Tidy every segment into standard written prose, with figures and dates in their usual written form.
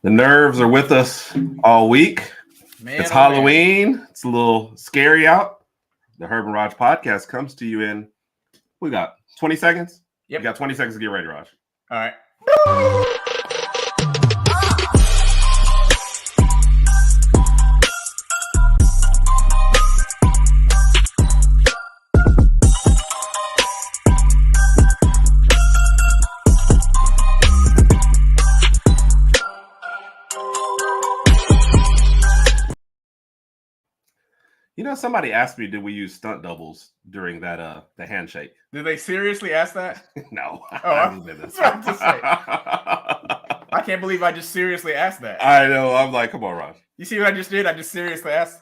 The nerves are with us all week. Man, It's oh man. Halloween. It's a little scary out. The Herb and Raj podcast comes to you in, we got 20 seconds? Yep. You got 20 seconds to get ready, Raj. All right. You know, somebody asked me, did we use stunt doubles during that the handshake? Did they seriously ask that? No. Oh, I was about to say. I can't believe I just seriously asked that. I know. I'm like, come on, Raj. You see what I just did? I just seriously asked.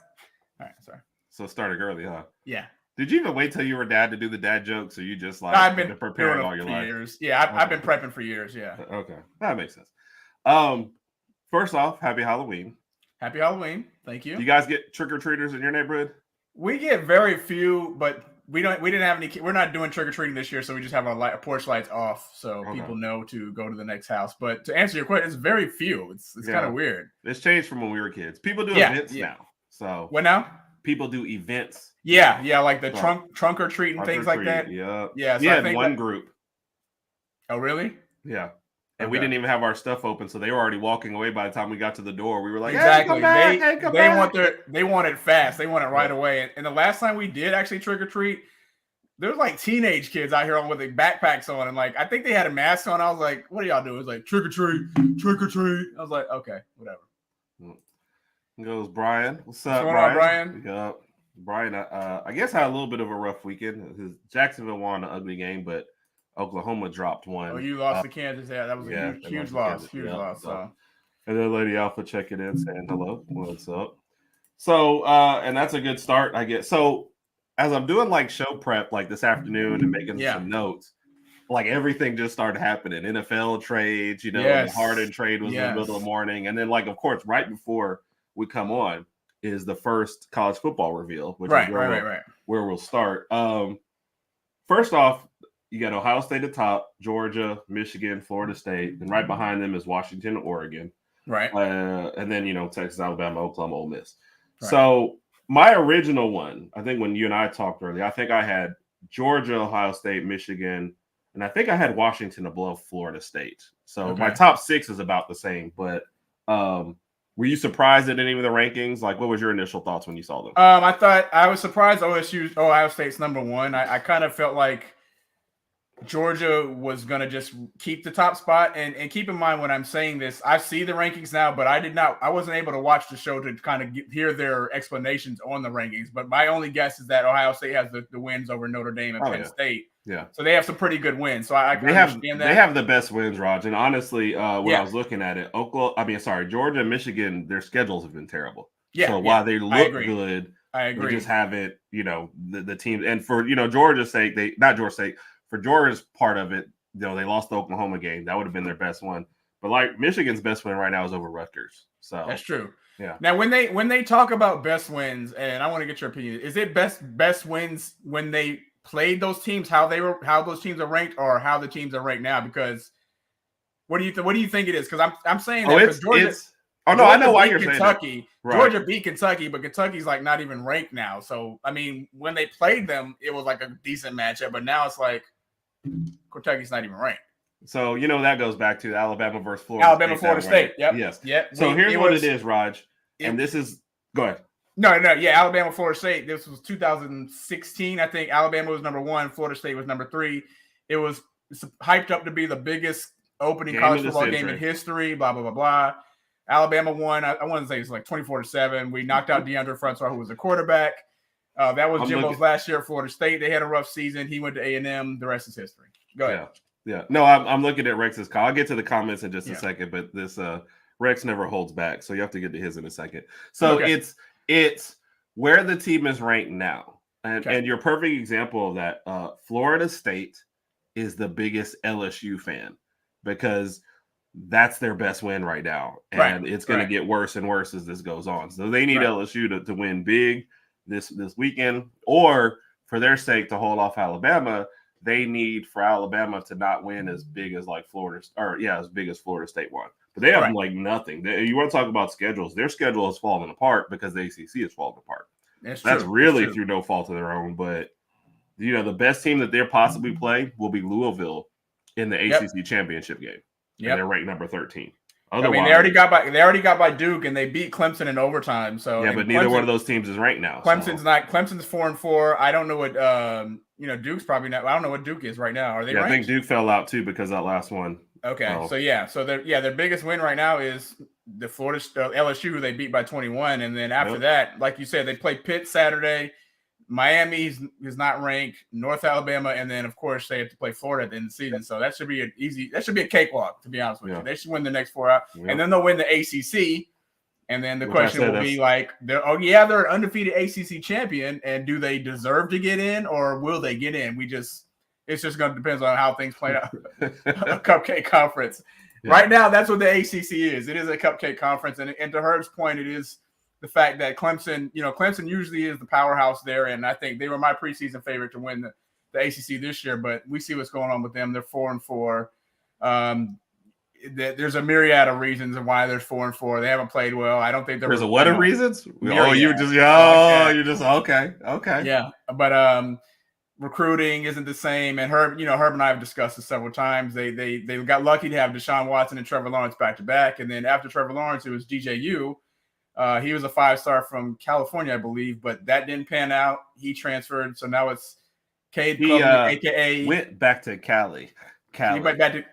All right, sorry. So it started early, huh? Yeah. Did you even wait till you were dad to do the dad jokes, or you just like I've been preparing all doing your it for life? years. Yeah, I've been prepping for years. Yeah. Okay, that makes sense. First off, happy Halloween. Happy Halloween. Thank you. Do you guys get trick-or-treaters in your neighborhood? We get very few, but we didn't have any. We're not doing trick-or-treating this year, so we just have our porch lights off, so people know to go to the next house. But to answer your question, it's very few. It's kind of weird. It's changed from when we were kids. People do events now. So what now? People do events. Yeah, like the trunk or treat and things like that. Yeah. Yeah. So we I had think one group. Oh, really? Yeah. And we didn't even have our stuff open, so they were already walking away by the time we got to the door. We were like, exactly. Hey, come back. They want it fast. They want it right away. And the last time we did actually trick or treat, there was like teenage kids out here with their backpacks on, and like I think they had a mask on. I was like, "What are y'all doing?" It's like trick or treat, trick or treat. I was like, "Okay, whatever." Goes Brian. What's up, Brian? Yeah, Brian. I guess had a little bit of a rough weekend. Jacksonville won an ugly game, but Oklahoma dropped one. Oh, you lost to Kansas. Yeah, that was a huge loss. Huge loss. So. And then Lady Alpha checking in, saying hello. What's up? So, and that's a good start, I guess. So, as I'm doing like show prep, like this afternoon, and making some notes, like everything just started happening. NFL trades, the Harden trade was in the middle of the morning, and then like of course, right before we come on is the first college football reveal, which is where we'll start. First off, you got Ohio State at the top, Georgia, Michigan, Florida State, and right behind them is Washington and Oregon. Right. And then, Texas, Alabama, Oklahoma, Ole Miss. Right. So my original one, I think when you and I talked earlier, I think I had Georgia, Ohio State, Michigan, and I think I had Washington above Florida State. So my top six is about the same. But were you surprised at any of the rankings? Like, what was your initial thoughts when you saw them? I was surprised Ohio State's number one. I kind of felt like Georgia was going to just keep the top spot. And keep in mind when I'm saying this, I see the rankings now, but I wasn't able to watch the show to kind of hear their explanations on the rankings. But my only guess is that Ohio State has the wins over Notre Dame and Penn State. Yeah. So they have some pretty good wins. So I understand that. They have the best wins, Raj. And honestly, when I was looking at it, Georgia and Michigan, their schedules have been terrible. Yeah. So while they look good, I agree. They just haven't, the team. And for, Georgia's sake, for Georgia's part of it, they lost the Oklahoma game. That would have been their best one. But like Michigan's best win right now is over Rutgers. So that's true. Yeah. Now when they talk about best wins, and I want to get your opinion, is it best wins when they played those teams, how those teams are ranked, or how the teams are ranked now? Because what do you think it is? Because I'm saying that because Georgia. I know why you're Kentucky. Saying that. Right. Georgia beat Kentucky, but Kentucky's like not even ranked now. So I mean, when they played them, it was like a decent matchup, but now it's like Kentucky's not even ranked. So that goes back to Alabama versus Florida. Florida State. Yep. Yes. Yep. So here's what it is, Raj. And this is go ahead. No. Yeah, Alabama, Florida State. This was 2016. I think Alabama was number 1. Florida State was number 3. It was hyped up to be the biggest opening college football game in history. Blah blah blah blah. Alabama won. I want to say it's like 24-7. We knocked out DeAndre Francois, who was a quarterback. That was Jimbo's last year at Florida State. They had a rough season. He went to A&M. The rest is history. Go ahead. Yeah. No, I'm looking at Rex's call. I'll get to the comments in just a second, but this Rex never holds back, so you have to get to his in a second. So it's where the team is ranked now, and your perfect example of that. Florida State is the biggest LSU fan because that's their best win right now, and it's going to get worse and worse as this goes on. So they need LSU to win big this weekend, or for their sake to hold off Alabama. they need for Alabama to not win as big as like Florida, as big as Florida State won. But they have like nothing. You want to talk about schedules? Their schedule has fallen apart because the ACC has fallen apart. That's really through no fault of their own. But the best team that they'll possibly play will be Louisville in the ACC championship game. Yeah, they're ranked number 13. Otherwise, I mean, they already got by Duke, and they beat Clemson in overtime. So yeah, but neither one of those teams is ranked now. Clemson's 4-4. I don't know what Duke's probably not. I don't know what Duke is right now. Are they? Yeah, ranked? I think Duke fell out too because that last one. Okay, so their biggest win right now is the LSU, who they beat by 21, and then after that, like you said, they play Pitt Saturday. Miami is not ranked, North Alabama, and then of course they have to play Florida at the end of the season. So that should be a cakewalk, to be honest with you. They should win the next 4 out, and then they'll win the ACC. And then the question will be like, they're an undefeated ACC champion, and do they deserve to get in, or will they get in? It's just going to depend on how things play out. A cupcake conference. Yeah. Right now, that's what the ACC is. It is a cupcake conference, and to Herb's point, it is the fact that Clemson usually is the powerhouse there, and I think they were my preseason favorite to win the ACC this year, but we see what's going on with them. They're 4-4. There's a myriad of reasons why they're 4-4. They haven't played well. I don't think there's a what of reasons? You're just okay. Yeah, but recruiting isn't the same, and Herb and I have discussed this several times. They got lucky to have Deshaun Watson and Trevor Lawrence back to back, and then after Trevor Lawrence, it was DJU. He was a 5-star from California, I believe, but that didn't pan out. He transferred, so now it's Cade Klubnik, aka went back to Cali. He went back to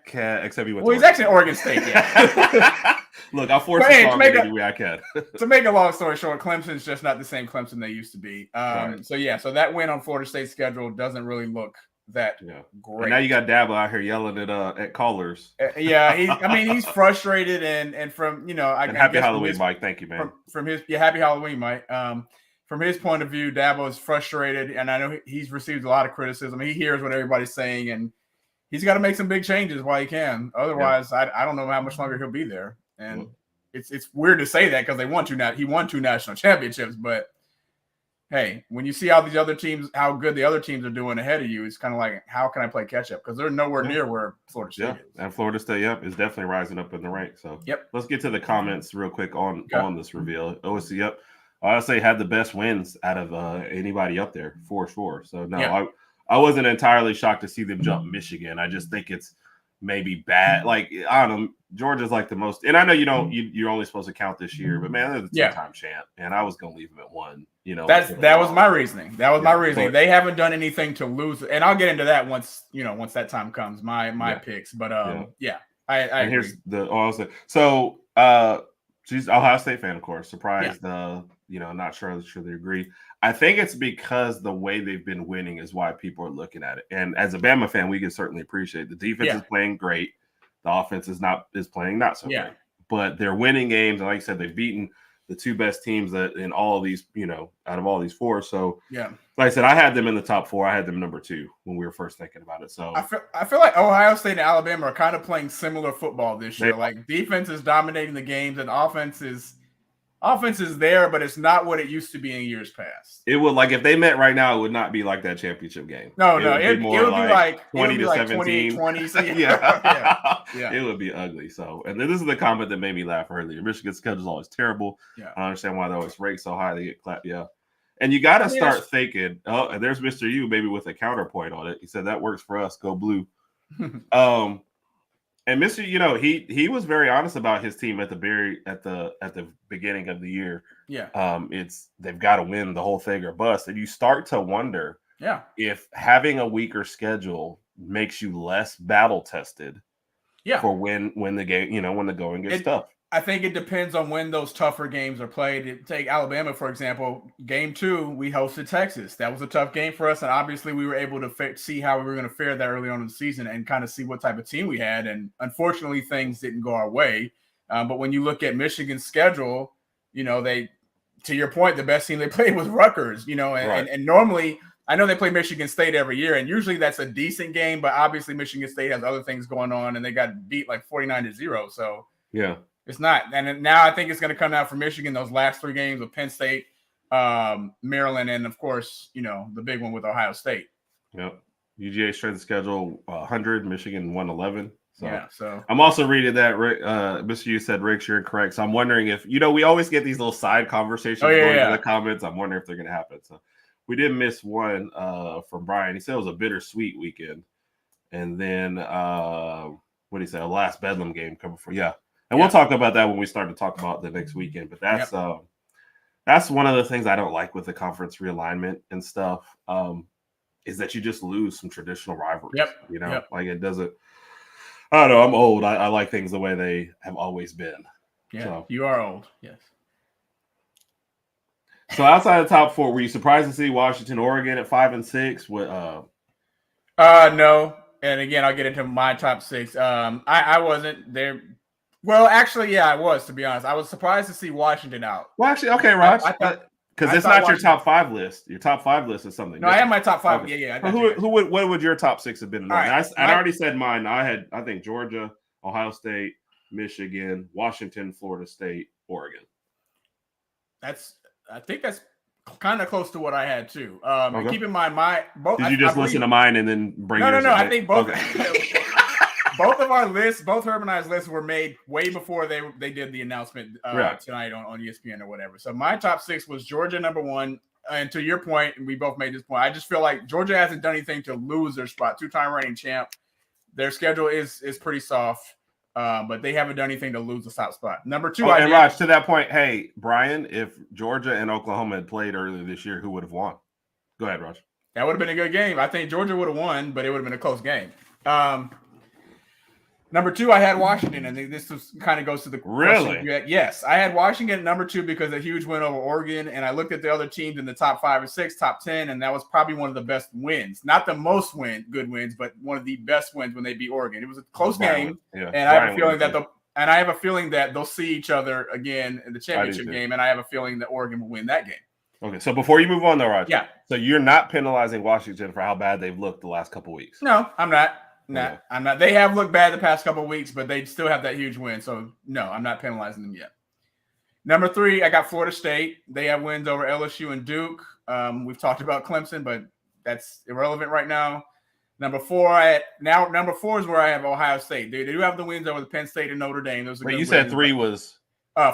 except he went. Well, he's actually in Oregon State. Yeah. Look, I'll force it any way I can. To make a long story short, Clemson's just not the same Clemson they used to be. So that win on Florida State's schedule doesn't really look that great. And now you got Dabo out here yelling at callers. He's frustrated and from happy Halloween, Mike. Thank you, man. From his happy Halloween, Mike. From his point of view, Dabo is frustrated, and I know he's received a lot of criticism. He hears what everybody's saying, and he's got to make some big changes while he can. Otherwise, I don't know how much longer he'll be there. And it's weird to say that because he won 2 national championships, but hey, when you see how good the other teams are doing ahead of you, it's kind of like, how can I play catch up? Because they're nowhere near where Florida State is. And Florida State, is definitely rising up in the ranks. So let's get to the comments real quick on this reveal. OSC, I'll say had the best wins out of anybody up there for sure. So no, I wasn't entirely shocked to see them jump Michigan. I just think it's maybe bad. Like, I don't know, Georgia's like the most, and I know you're only supposed to count this year, but man, they're the 2-time champ, and I was gonna leave them at 1. That was my reasoning. They haven't done anything to lose, and I'll get into that once that time comes. My picks, but I and here's agree. So she's Ohio State fan, of course. Surprised, not sure they agree. I think it's because the way they've been winning is why people are looking at it. And as a Bama fan, we can certainly appreciate the defense is playing great. The offense is playing not so great. But they're winning games. And like I said, they've beaten the 2 best teams in all of these, out of all these 4. So like I said, I had them in the top 4. I had them number 2 when we were first thinking about it. So I feel like Ohio State and Alabama are kind of playing similar football this year. Like defense is dominating the games and offense is there, but it's not what it used to be in years past. It would, like, if they met right now, it would not be like that championship game. It would be like 20 to 17. 20. So It would be ugly. So, and then this is the comment that made me laugh earlier. Michigan's schedule is always terrible. I understand why they always rate so high. They get clapped. And you got to start thinking, and there's Mr. U maybe with a counterpoint on it. He said, that works for us. Go blue. And Mr. He was very honest about his team at the beginning of the year. They've got to win the whole thing or bust. And you start to wonder if having a weaker schedule makes you less battle tested for when the game, when the going gets tough. I think it depends on when those tougher games are played. Take Alabama, for example. Game 2, we hosted Texas. That was a tough game for us, and obviously we were able to see how we were going to fare that early on in the season and kind of see what type of team we had. And unfortunately, things didn't go our way. But when you look at Michigan's schedule, to your point, the best team they played was Rutgers. And normally, I know they play Michigan State every year, and usually that's a decent game. But obviously, Michigan State has other things going on, and they got beat like 49-0. So it's not. And now I think it's going to come down for Michigan, those last 3 games with Penn State, Maryland, and, of course, the big one with Ohio State. UGA strength of schedule 100, Michigan 111. So, yeah, so I'm also reading that Mr. U said, Rick, you're incorrect. So I'm wondering if, we always get these little side conversations going in the comments. I'm wondering if they're going to happen. So we did miss one from Brian. He said it was a bittersweet weekend. And then, what did he say? A last Bedlam game coming for. Yeah. And we'll talk about that when we start to talk about the next weekend. But that's one of the things I don't like with the conference realignment and stuff, is that you just lose some traditional rivalries. Like it doesn't. I don't know. I'm old. I like things the way they have always been. Yeah, so. You are old. Yes. So outside the top 4, were you surprised to see Washington, Oregon at 5 and 6? No. And again, I'll get into my top 6. I wasn't there. Well, actually, yeah, I was, to be honest. I was surprised to see Washington out. Well, actually, okay, Raj. Because it's not your top 5 list. Your top 5 list is something. No, different. I have my top 5. Okay. Yeah. What would your top 6 have been? Right. I already said mine. I think Georgia, Ohio State, Michigan, Washington, Florida State, Oregon. I think that's kind of close to what I had too. Okay. Keep in mind, Did you just listen to mine and then bring? No. I think both. Okay. Both of our lists, both Herb and I's lists, were made way before they did the announcement tonight on ESPN or whatever. So my top 6 was Georgia number 1, and to your point, and we both made this point. I just feel like Georgia hasn't done anything to lose their spot. 2-time reigning champ. Their schedule is pretty soft, but they haven't done anything to lose the top spot. Number 2, and Raj, to that point, hey Brian, if Georgia and Oklahoma had played earlier this year, who would have won? Go ahead, Raj. That would have been a good game. I think Georgia would have won, but it would have been a close game. Number 2, I had Washington, and this kind of goes to the really. Yes, I had Washington at number 2 because of a huge win over Oregon, and I looked at the other teams in the top 5 or 6, top 10, and that was probably one of the best wins. Not the most good wins, but one of the best wins when they beat Oregon. It was a close game, and I have a feeling that they'll see each other again in the championship game, and I have a feeling that Oregon will win that game. Okay, so before you move on, though, Raj, so you're not penalizing Washington for how bad they've looked the last couple of weeks. No, I'm not. No, I'm not. They have looked bad the past couple of weeks, but they still have that huge win. So, no, I'm not penalizing them yet. Number 3, I got Florida State. They have wins over LSU and Duke. We've talked about Clemson, but that's irrelevant right now. Number 4, number 4 is where I have Ohio State. They do have the wins over the Penn State and Notre Dame. Those are good you said 3 was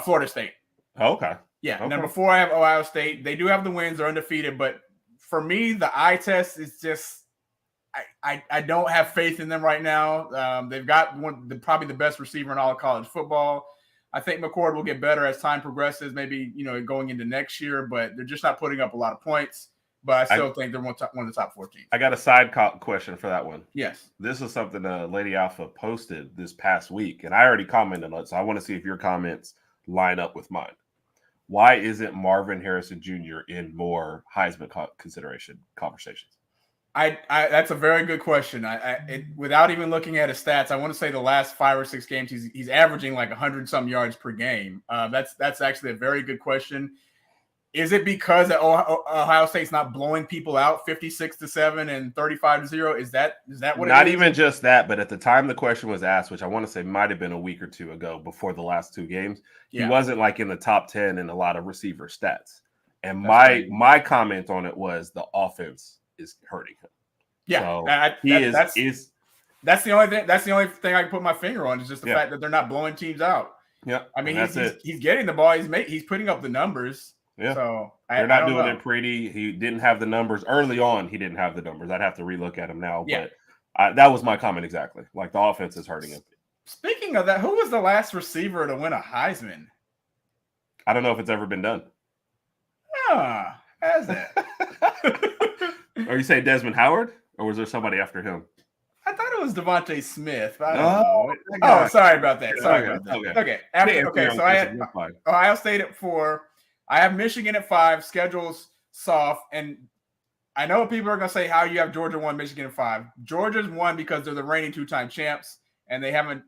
Florida State. Oh, okay. Yeah. Okay. Number 4, I have Ohio State. They do have the wins. They're undefeated, but for me, the eye test is just. I don't have faith in them right now. They've got probably the best receiver in all of college football. I think McCord will get better as time progresses, maybe going into next year, but they're just not putting up a lot of points. But I still think they're one of the top 14. I got a side question for that one. Yes. This is something Lady Alpha posted this past week, and I already commented on it, so I want to see if your comments line up with mine. Why isn't Marvin Harrison Jr. in more Heisman conversations? That's a very good question. Without even looking at his stats, I want to say the last 5 or 6 games he's averaging like 100-some yards per game. That's actually a very good question. Is it because Ohio State's not blowing people out 56-7 and 35-0? Is that what? Not even just that, but at the time the question was asked, which I want to say might have been a week or 2 ago, before the last 2 games, he wasn't like in the top 10 in a lot of receiver stats. And my comment on it was the offense is hurting him. Yeah, so that's the only thing. That's the only thing I can put my finger on is just the fact that they're not blowing teams out. Yeah, I mean he's getting the ball. He's putting up the numbers. Yeah, so they're not doing it pretty. He didn't have the numbers early on. He didn't have the numbers. I'd have to relook at him now. Yeah. But that was my comment exactly. Like the offense is hurting him. Speaking of that, who was the last receiver to win a Heisman? I don't know if it's ever been done. Has that? Are you saying Desmond Howard, or was there somebody after him? I thought it was Devontae Smith. But I don't know. Sorry about that. Okay. So I had Ohio State at 4. I have Michigan at 5. Schedule's soft, and I know people are going to say how you have Georgia 1, Michigan at 5. Georgia's 1 because they're the reigning 2-time champs, and they haven't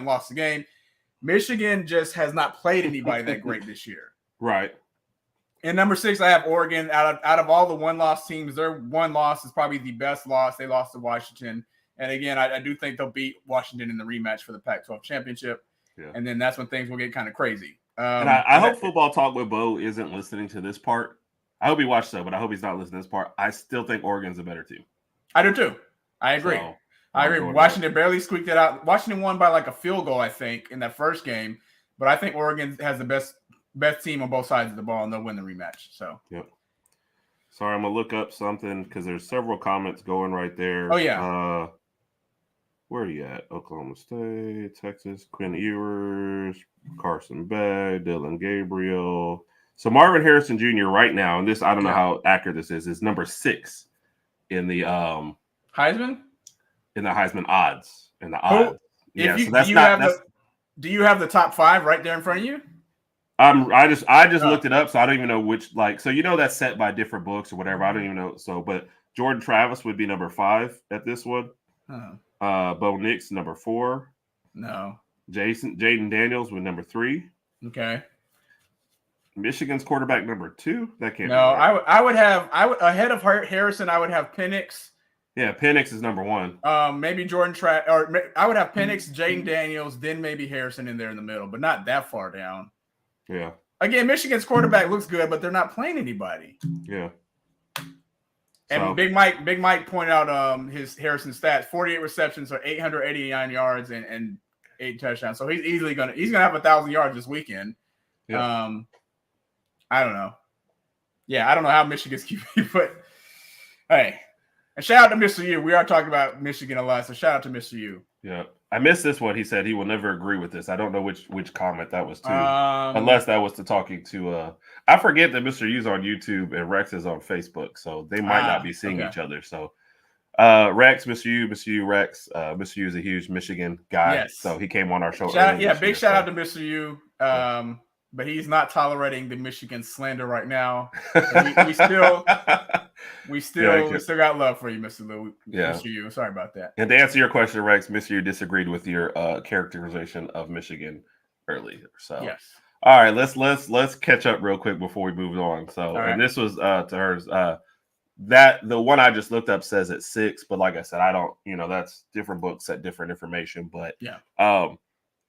lost the game. Michigan just has not played anybody that great this year. Right. And number 6, I have Oregon. Out of all the one-loss teams, their one loss is probably the best loss. They lost to Washington. And again, I do think they'll beat Washington in the rematch for the Pac-12 championship. Yeah. And then that's when things will get kind of crazy. And I hope Football Talk with Bo isn't listening to this part. I hope he watched that, but I hope he's not listening to this part. I still think Oregon's a better team. I do too. I agree. So, I agree. Washington barely squeaked it out. Washington won by like a field goal, I think, in that first game. But I think Oregon has the best team on both sides of the ball, and they'll win the rematch. So, yep. Sorry, I'm gonna look up something because there's several comments going right there. Oh yeah. Where are you at? Oklahoma State, Texas, Quinn Ewers, Carson Beck, Dylan Gabriel. So Marvin Harrison Jr. right now, and this I don't know how accurate this is number 6 in the Heisman? In the Heisman odds. In the odds. Yeah, so that's not do you have the top 5 right there in front of you? I just looked it up, so I don't even know which so that's set by different books or whatever. I don't even know. So but Jordan Travis would be number 5 at this one. Bo Nix number 4. No. Jaden Daniels with number 3. Okay. Michigan's quarterback number 2. That can't. No, be right. I would ahead of Harrison. I would have Penix. Yeah, Penix is number 1. Maybe Jordan or I would have Penix, Jaden Daniels, then maybe Harrison in there in the middle, but not that far down. Yeah. Again, Michigan's quarterback looks good, but they're not playing anybody. Yeah. And Big Mike pointed out his Harrison stats: 48 receptions, or 889 yards, and 8 touchdowns. So he's gonna have 1,000 yards this weekend. Yeah. I don't know. Yeah, I don't know how Michigan's QB, but hey, and shout out to Mr. U. We are talking about Michigan a lot, so shout out to Mr. U. Yeah, I missed this one. He said he will never agree with this. I don't know which comment that was to, unless that was to talking to. I forget that Mr. U's on YouTube and Rex is on Facebook, so they might not be seeing each other. So, Rex, Mr. U, Rex, Mr. U is a huge Michigan guy, so he came on our show. Big shout out to Mr. U. But he's not tolerating the Michigan slander right now. We still got love for you, Mr. Lou. Yeah. Mr. U. Sorry about that. And to answer your question, Rex, Mr. U disagreed with your characterization of Michigan earlier. So yes. All right, let's catch up real quick before we move on. So and this was to hers. That the one I just looked up says it's 6, but like I said, I don't, that's different books at different information. But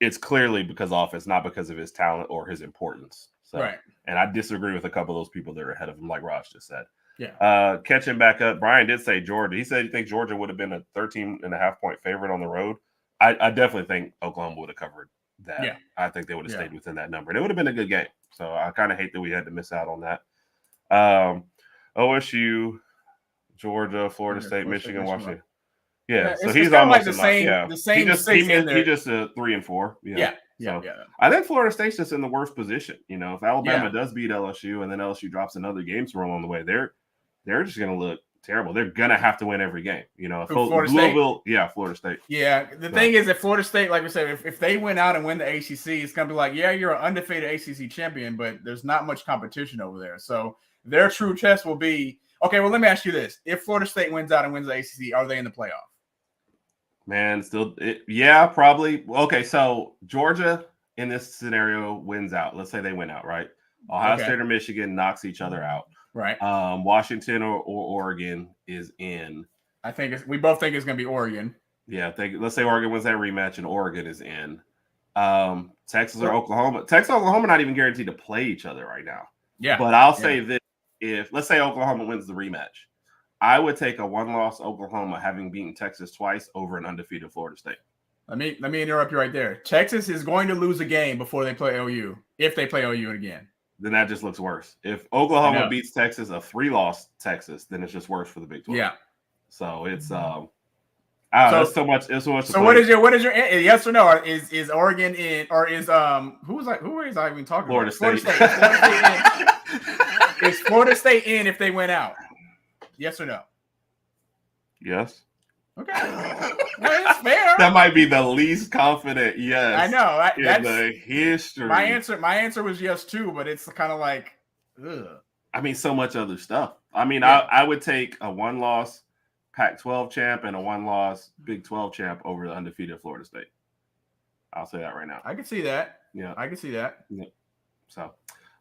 it's clearly because of offense, not because of his talent or his importance. So, and I disagree with a couple of those people that are ahead of him, like Raj just said. Yeah. Catching back up, Brian did say Georgia. He said he thinks Georgia would have been a 13.5-point favorite on the road. I definitely think Oklahoma would have covered that. Yeah. I think they would have stayed within that number. And it would have been a good game. So I kind of hate that we had to miss out on that. OSU, Georgia, Florida State, Michigan, Washington. Yeah, so he's almost like the same. He just a 3 and 4. Yeah. I think Florida State's just in the worst position. If Alabama does beat LSU and then LSU drops another game along the way, they're just going to look terrible. They're going to have to win every game. Florida State? Florida State. Yeah, the thing is that Florida State, like we said, if they win out and win the ACC, it's going to be like, you're an undefeated ACC champion, but there's not much competition over there. So their true test will be, okay, well, let me ask you this. If Florida State wins out and wins the ACC, are they in the playoff? Man, probably. Okay, so Georgia in this scenario wins out. Let's say they win out, right? Ohio State or Michigan knocks each other out. Right. Washington or Oregon is in. I think we both think it's going to be Oregon. Yeah, let's say Oregon wins that rematch and Oregon is in. Texas or Oklahoma. Texas and Oklahoma not even guaranteed to play each other right now. Yeah. But I'll say this: if let's say Oklahoma wins the rematch, I would take a 1-loss Oklahoma having beaten Texas twice over an undefeated Florida State. Let me interrupt you right there. Texas is going to lose a game before they play OU. If they play OU again, then that just looks worse. If Oklahoma beats Texas, a 3-loss Texas, then it's just worse for the Big 12. Yeah. So it's it's so much. It's so much. So what is your yes or no? Is Oregon in or is who is I even talking Florida about? State. Florida State in. Is Florida State in if they win out? Yes or no? Yes. Okay. Well, it's fair. That might be the least confident yes. I know. In the history. My answer was yes too, but it's kind of like, ugh. I mean, so much other stuff. I mean, I would take a 1-loss Pac-12 champ and a 1-loss Big 12 champ over the undefeated Florida State. I'll say that right now. I can see that. Yeah. I can see that. Yeah. So,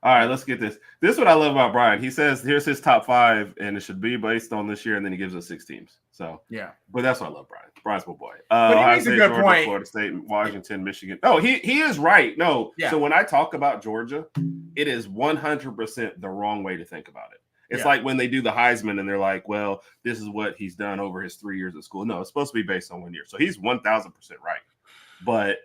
all right, let's get this. This is what I love about Brian. He says, here's his top 5, and it should be based on this year, and then he gives us 6 teams. So, yeah. But that's why I love Brian. Brian's my boy. But he makes a good point. Florida State, Washington, Michigan. Oh, he is right. No. Yeah. So when I talk about Georgia, it is 100% the wrong way to think about it. It's like when they do the Heisman and they're like, well, this is what he's done over his 3 years of school. No, it's supposed to be based on 1 year. So he's 1,000% right. But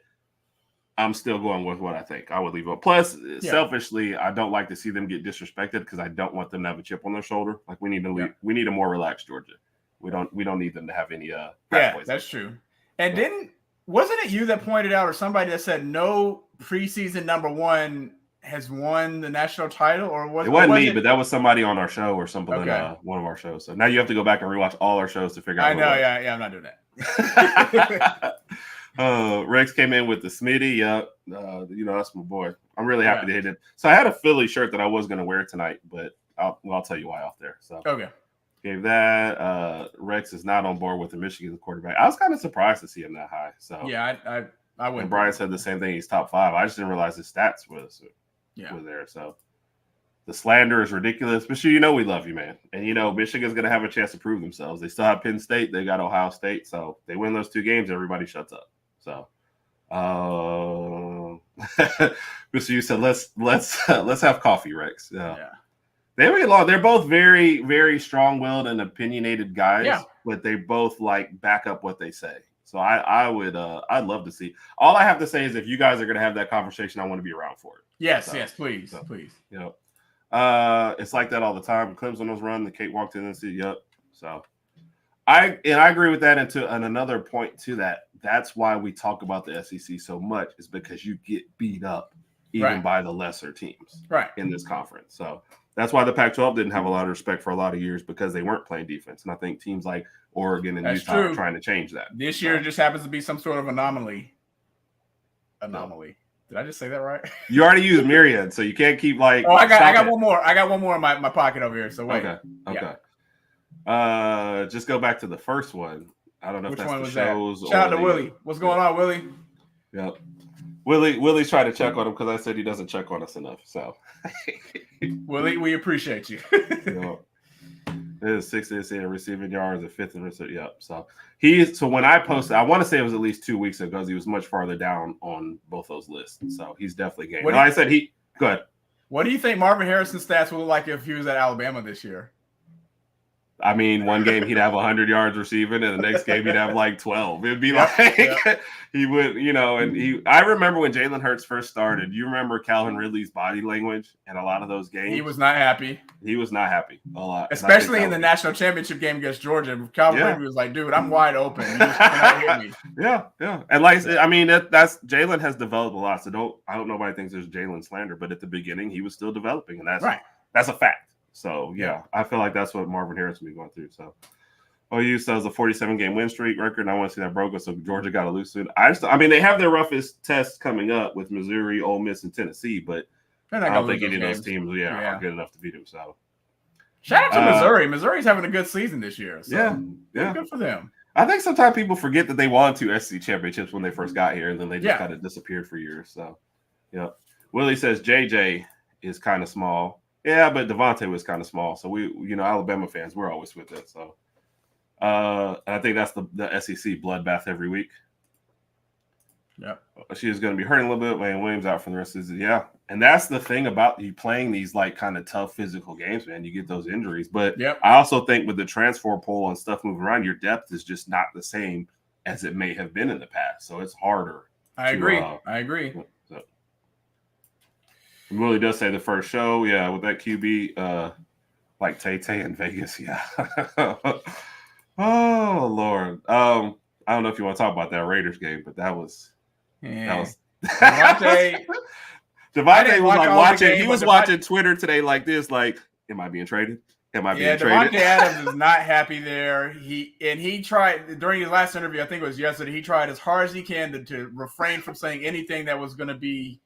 I'm still going with what I think. I would leave it. Plus, selfishly, I don't like to see them get disrespected because I don't want them to have a chip on their shoulder. Like we need to we need a more relaxed Georgia. We don't need them to have any that's true. And then wasn't it you that pointed out, or somebody that said no preseason number one has won the national title, or it wasn't me, but that was somebody on our show or something in one of our shows. So now you have to go back and rewatch all our shows to figure out. I know, I'm not doing that. Rex came in with the Smitty. That's my boy. I'm really happy to hit it. So I had a Philly shirt that I was going to wear tonight, but I'll tell you why off there. So gave that. Rex is not on board with the Michigan quarterback. I was kind of surprised to see him that high. So I wouldn't. And Brian said the same thing. He's top 5. I just didn't realize his stats was there. So the slander is ridiculous. But we love you, man. And Michigan's going to have a chance to prove themselves. They still have Penn State. They got Ohio State. So they win those 2 games, everybody shuts up. So, Mr. You said let's have coffee, Rex. They get along. They're both very, very strong-willed and opinionated guys, but they both back up what they say. So I'd love to see. All I have to say is if you guys are going to have that conversation, I want to be around for it. Yes, please. It's like that all the time. Clemson was run, the Kate walked in and said, "Yep." So I agree with that. And another point to that, that's why we talk about the SEC so much, is because you get beat up even by the lesser teams in this conference. So that's why the Pac-12 didn't have a lot of respect for a lot of years, because they weren't playing defense. And I think teams like Oregon and Utah are trying to change that. This year just happens to be some sort of anomaly. Did I just say that right? You already used myriad, so you can't keep I got one more. I got one more in my pocket over here. So wait. Okay. Just go back to the first one. I don't know if that's the shows. Shout out to Willie. What's going on, Willie? Yep. Willie's trying to check on him because I said he doesn't check on us enough. So, Willie, we appreciate you. There's 6th in receiving yards, a 5th in receiving. Yep. So when I posted, I want to say it was at least 2 weeks ago, because he was much farther down on both those lists. So he's definitely gained. Like I said, go ahead. What do you think Marvin Harrison's stats would look like if he was at Alabama this year? I mean, one game he'd have 100 yards receiving, and the next game he'd have 12. It'd be he would, and I remember when Jalen Hurts first started. You remember Calvin Ridley's body language in a lot of those games? He was not happy. He was not happy a lot. Especially in the national championship game against Georgia. Calvin Ridley was like, dude, I'm wide open. You just cannot hit me. Yeah. And that's Jalen has developed a lot. So I hope nobody thinks there's Jalen slander, but at the beginning he was still developing, and that's a fact. So, I feel like that's what Marvin Harris will be going through. So, OU still has a 47-game win streak record, and I want to see that broken, so Georgia got to lose soon. They have their roughest tests coming up with Missouri, Ole Miss, and Tennessee, but I don't think any of those teams are good enough to beat them. So, shout out to Missouri. Missouri's having a good season this year. So good for them. I think sometimes people forget that they won 2 SEC championships when they first got here, and then they just kind of disappeared for years. So, Willie says JJ is kind of small. Yeah, but Devontae was kind of small. So Alabama fans, we're always with it. So I think that's the SEC bloodbath every week. Yeah. She is going to be hurting a little bit. Wayne Williams out for the rest of the season. Yeah. And that's the thing about you playing these kind of tough physical games, man. You get those injuries. But I also think with the transfer pool and stuff moving around, your depth is just not the same as it may have been in the past. So it's harder. I agree. Willie does say the first show, with that QB, like Tay-Tay in Vegas, Oh Lord, I don't know if you want to talk about that Raiders game, but that was Devontae was watching. He was watching Twitter today, like this, am I being traded? Am I being traded? Devontae Adams is not happy there. He tried during his last interview, I think it was yesterday. He tried as hard as he can to refrain from saying anything that was going to be.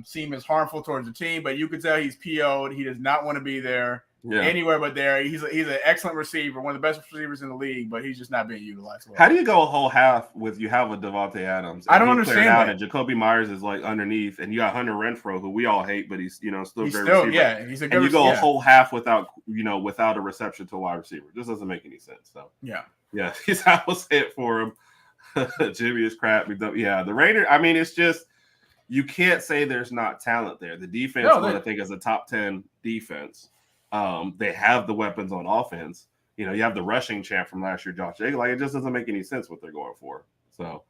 Seem as harmful towards the team, but you could tell he's PO'd. He does not want to be there anywhere but there. He's an excellent receiver, one of the best receivers in the league, but he's just not being utilized. How do you go a whole half with you have a Devontae Adams? I don't understand that. And Jacoby Myers is underneath, and you got Hunter Renfrow, who we all hate, but he's still a great receiver. Yeah, he's a good. And you go a whole half without a reception to a wide receiver. This doesn't make any sense. So I will say it for him. Jimmy is crap. The Raiders. I mean, it's just. You can't say there's not talent there. The defense, I think, is a top 10 defense. They have the weapons on offense. You know, you have the rushing champ from last year, Josh Jacobs. Like, it just doesn't make any sense what they're going for. So,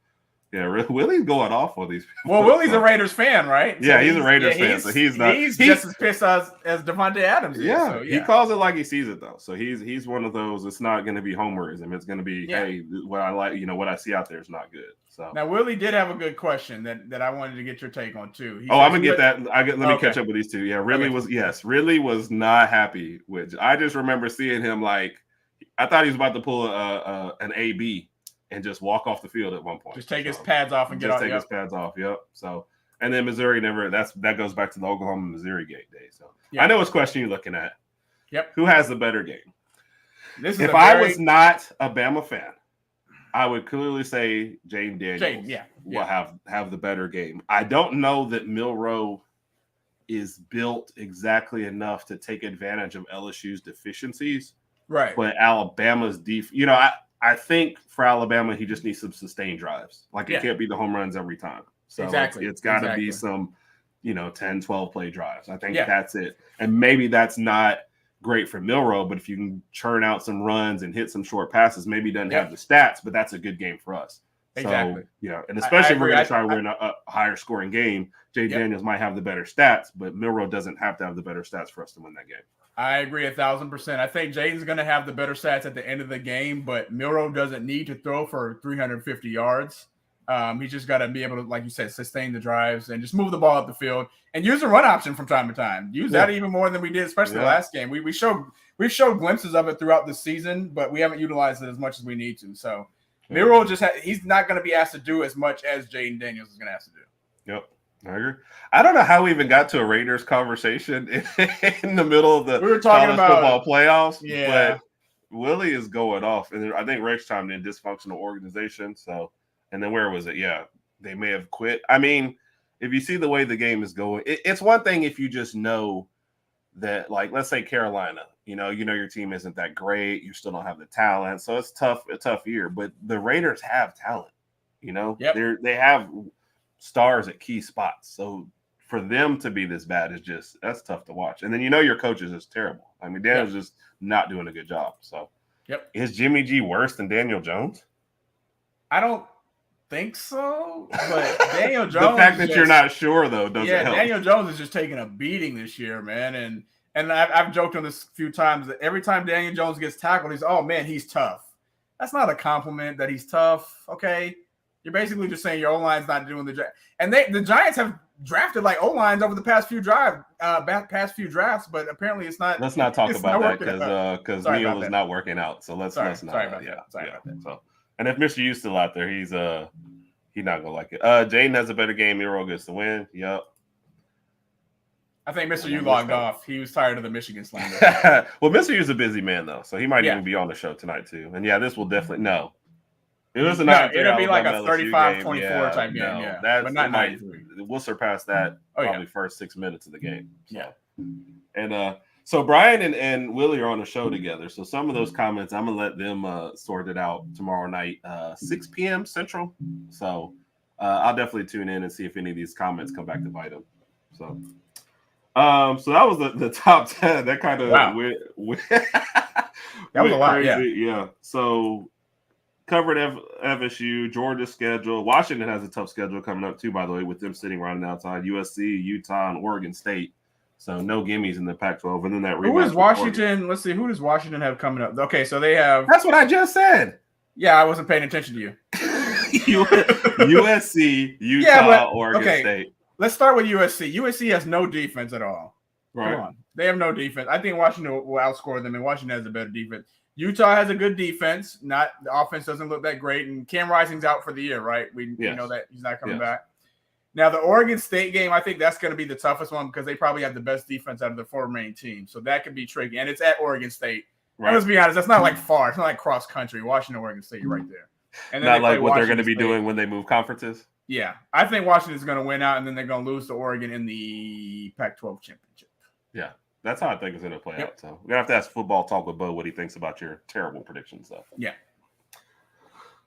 yeah, Willie's going off on these people. Well, Willie's a Raiders fan, right? Yeah, he's a Raiders fan, so he's just as pissed as Devontae Adams is. Yeah, so, yeah, he calls it like he sees it, though. So he's one of those. It's not going to be homerism. It's going to be, hey, what I like, what I see out there is not good. So now Willie did have a good question that I wanted to get your take on too. I'm gonna get that. Let me catch up with these two. Yeah, Ridley was not happy with. I just remember seeing him like, I thought he was about to pull an AB and just walk off the field at one point. Just take his pads off and get out. Just take his pads off. Yep. So, and then Missouri never. That goes back to the Oklahoma Missouri game day. So I know which question you're looking at. Yep. Who has the better game? I was not a Bama fan, I would clearly say Jayden Daniels will have the better game. I don't know that Milroe is built exactly enough to take advantage of LSU's deficiencies. Right. But Alabama's I think for Alabama, he just needs some sustained drives. Like, it can't be the home runs every time. So it's got to be some, 10, 12 play drives. I think that's it. And maybe that's not great for Milroe, but if you can churn out some runs and hit some short passes, maybe he doesn't have the stats, but that's a good game for us. Exactly. So, and especially if we're going to try to win a higher scoring game, Jay Daniels might have the better stats, but Milroe doesn't have to have the better stats for us to win that game. I agree 1,000%. I think Jayden's going to have the better stats at the end of the game, but Milroe doesn't need to throw for 350 yards. He's just got to be able to, like you said, sustain the drives and just move the ball up the field and use the run option from time to time. Use that even more than we did, especially the last game. We've showed glimpses of it throughout the season, but we haven't utilized it as much as we need to. So Milroe he's not going to be asked to do as much as Jayden Daniels is going to have to do. Yep. I agree. I don't know how we even got to a Raiders conversation in the middle of the college football playoffs. Yeah. But Willie is going off. And I think Rex chimed in dysfunctional organization. So, and then where was it? Yeah. They may have quit. I mean, if you see the way the game is going, it's one thing if you just know that, like, let's say Carolina, your team isn't that great. You still don't have the talent. So it's a tough year. But the Raiders have talent, They have stars at key spots. So for them to be this bad that's tough to watch. And then your coach is just terrible. I mean, Daniel's just not doing a good job. So is Jimmy G worse than Daniel Jones? I don't think so. But Daniel Jones, the fact that you're not sure though doesn't help. Daniel Jones is just taking a beating this year, man. And I've joked on this a few times that every time Daniel Jones gets tackled, he's tough. That's not a compliment that he's tough. Okay. You're basically just saying your O-line's not doing the job. And the Giants have drafted like O-lines over the past few drafts, but apparently it's not. Let's not talk about that because Neal is not working out. So let's not. Sorry about that. So, and if Mr. U's still out there, he's not gonna like it. Jayden has a better game. Milroe gets the win. Yep. I think Mr. U logged off. He was tired of the Michigan slander. Well, Mr. U's a busy man though, so he might even be on the show tonight too. And this will definitely no. It'll be like a 35-24 type game. But not 93. We'll surpass that probably first 6 minutes of the game. So. And so Brian and Willie are on the show together. So some of those comments, I'm going to let them sort it out tomorrow night, 6 p.m. Central. So I'll definitely tune in and see if any of these comments come back to bite them. So that was the top 10. That kind of went that was a lot, crazy. Yeah. So covered FSU, Georgia's schedule. Washington has a tough schedule coming up too, by the way, with them sitting right outside USC, Utah, and Oregon State. So no gimmies in the Pac-12. And then that who is Washington? Let's see. Who does Washington have coming up? Okay, so they have. That's what I just said. Yeah, I wasn't paying attention to you. USC, Utah, Oregon State. Let's start with USC. USC has no defense at all. Right. Come on. They have no defense. I think Washington will outscore them, and Washington has a better defense. Utah has a good defense. The offense doesn't look that great, and Cam Rising's out for the year, right? We know that he's not coming back. Now, the Oregon State game, I think that's going to be the toughest one because they probably have the best defense out of the 4 main teams. So that could be tricky, and it's at Oregon State. Right. And let's be honest, that's not like far. It's not like cross country. Washington, Oregon State, you're right there. And then not like what they're going to be doing when they move conferences. Yeah, I think Washington's going to win out, and then they're going to lose to Oregon in the Pac-12 championship. Yeah. That's how I think it's going to play out. So we're going to have to ask Football Talk with Bo what he thinks about your terrible predictions, though. Yeah.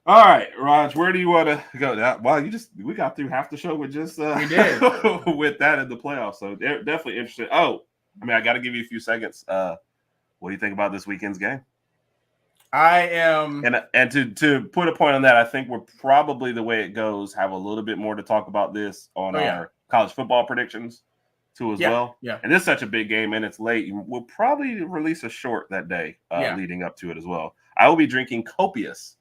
All right, Raj, where do you want to go? Wow, we got through half the show with just we did with that in the playoffs. So they're definitely interested. Oh, I got to give you a few seconds. what do you think about this weekend's game? I am, and to put a point on that, I think we're probably, the way it goes, have a little bit more to talk about this on our college football predictions too as well. Yeah, and this is such a big game and it's late. We'll probably release a short that day leading up to it as well. I will be drinking copious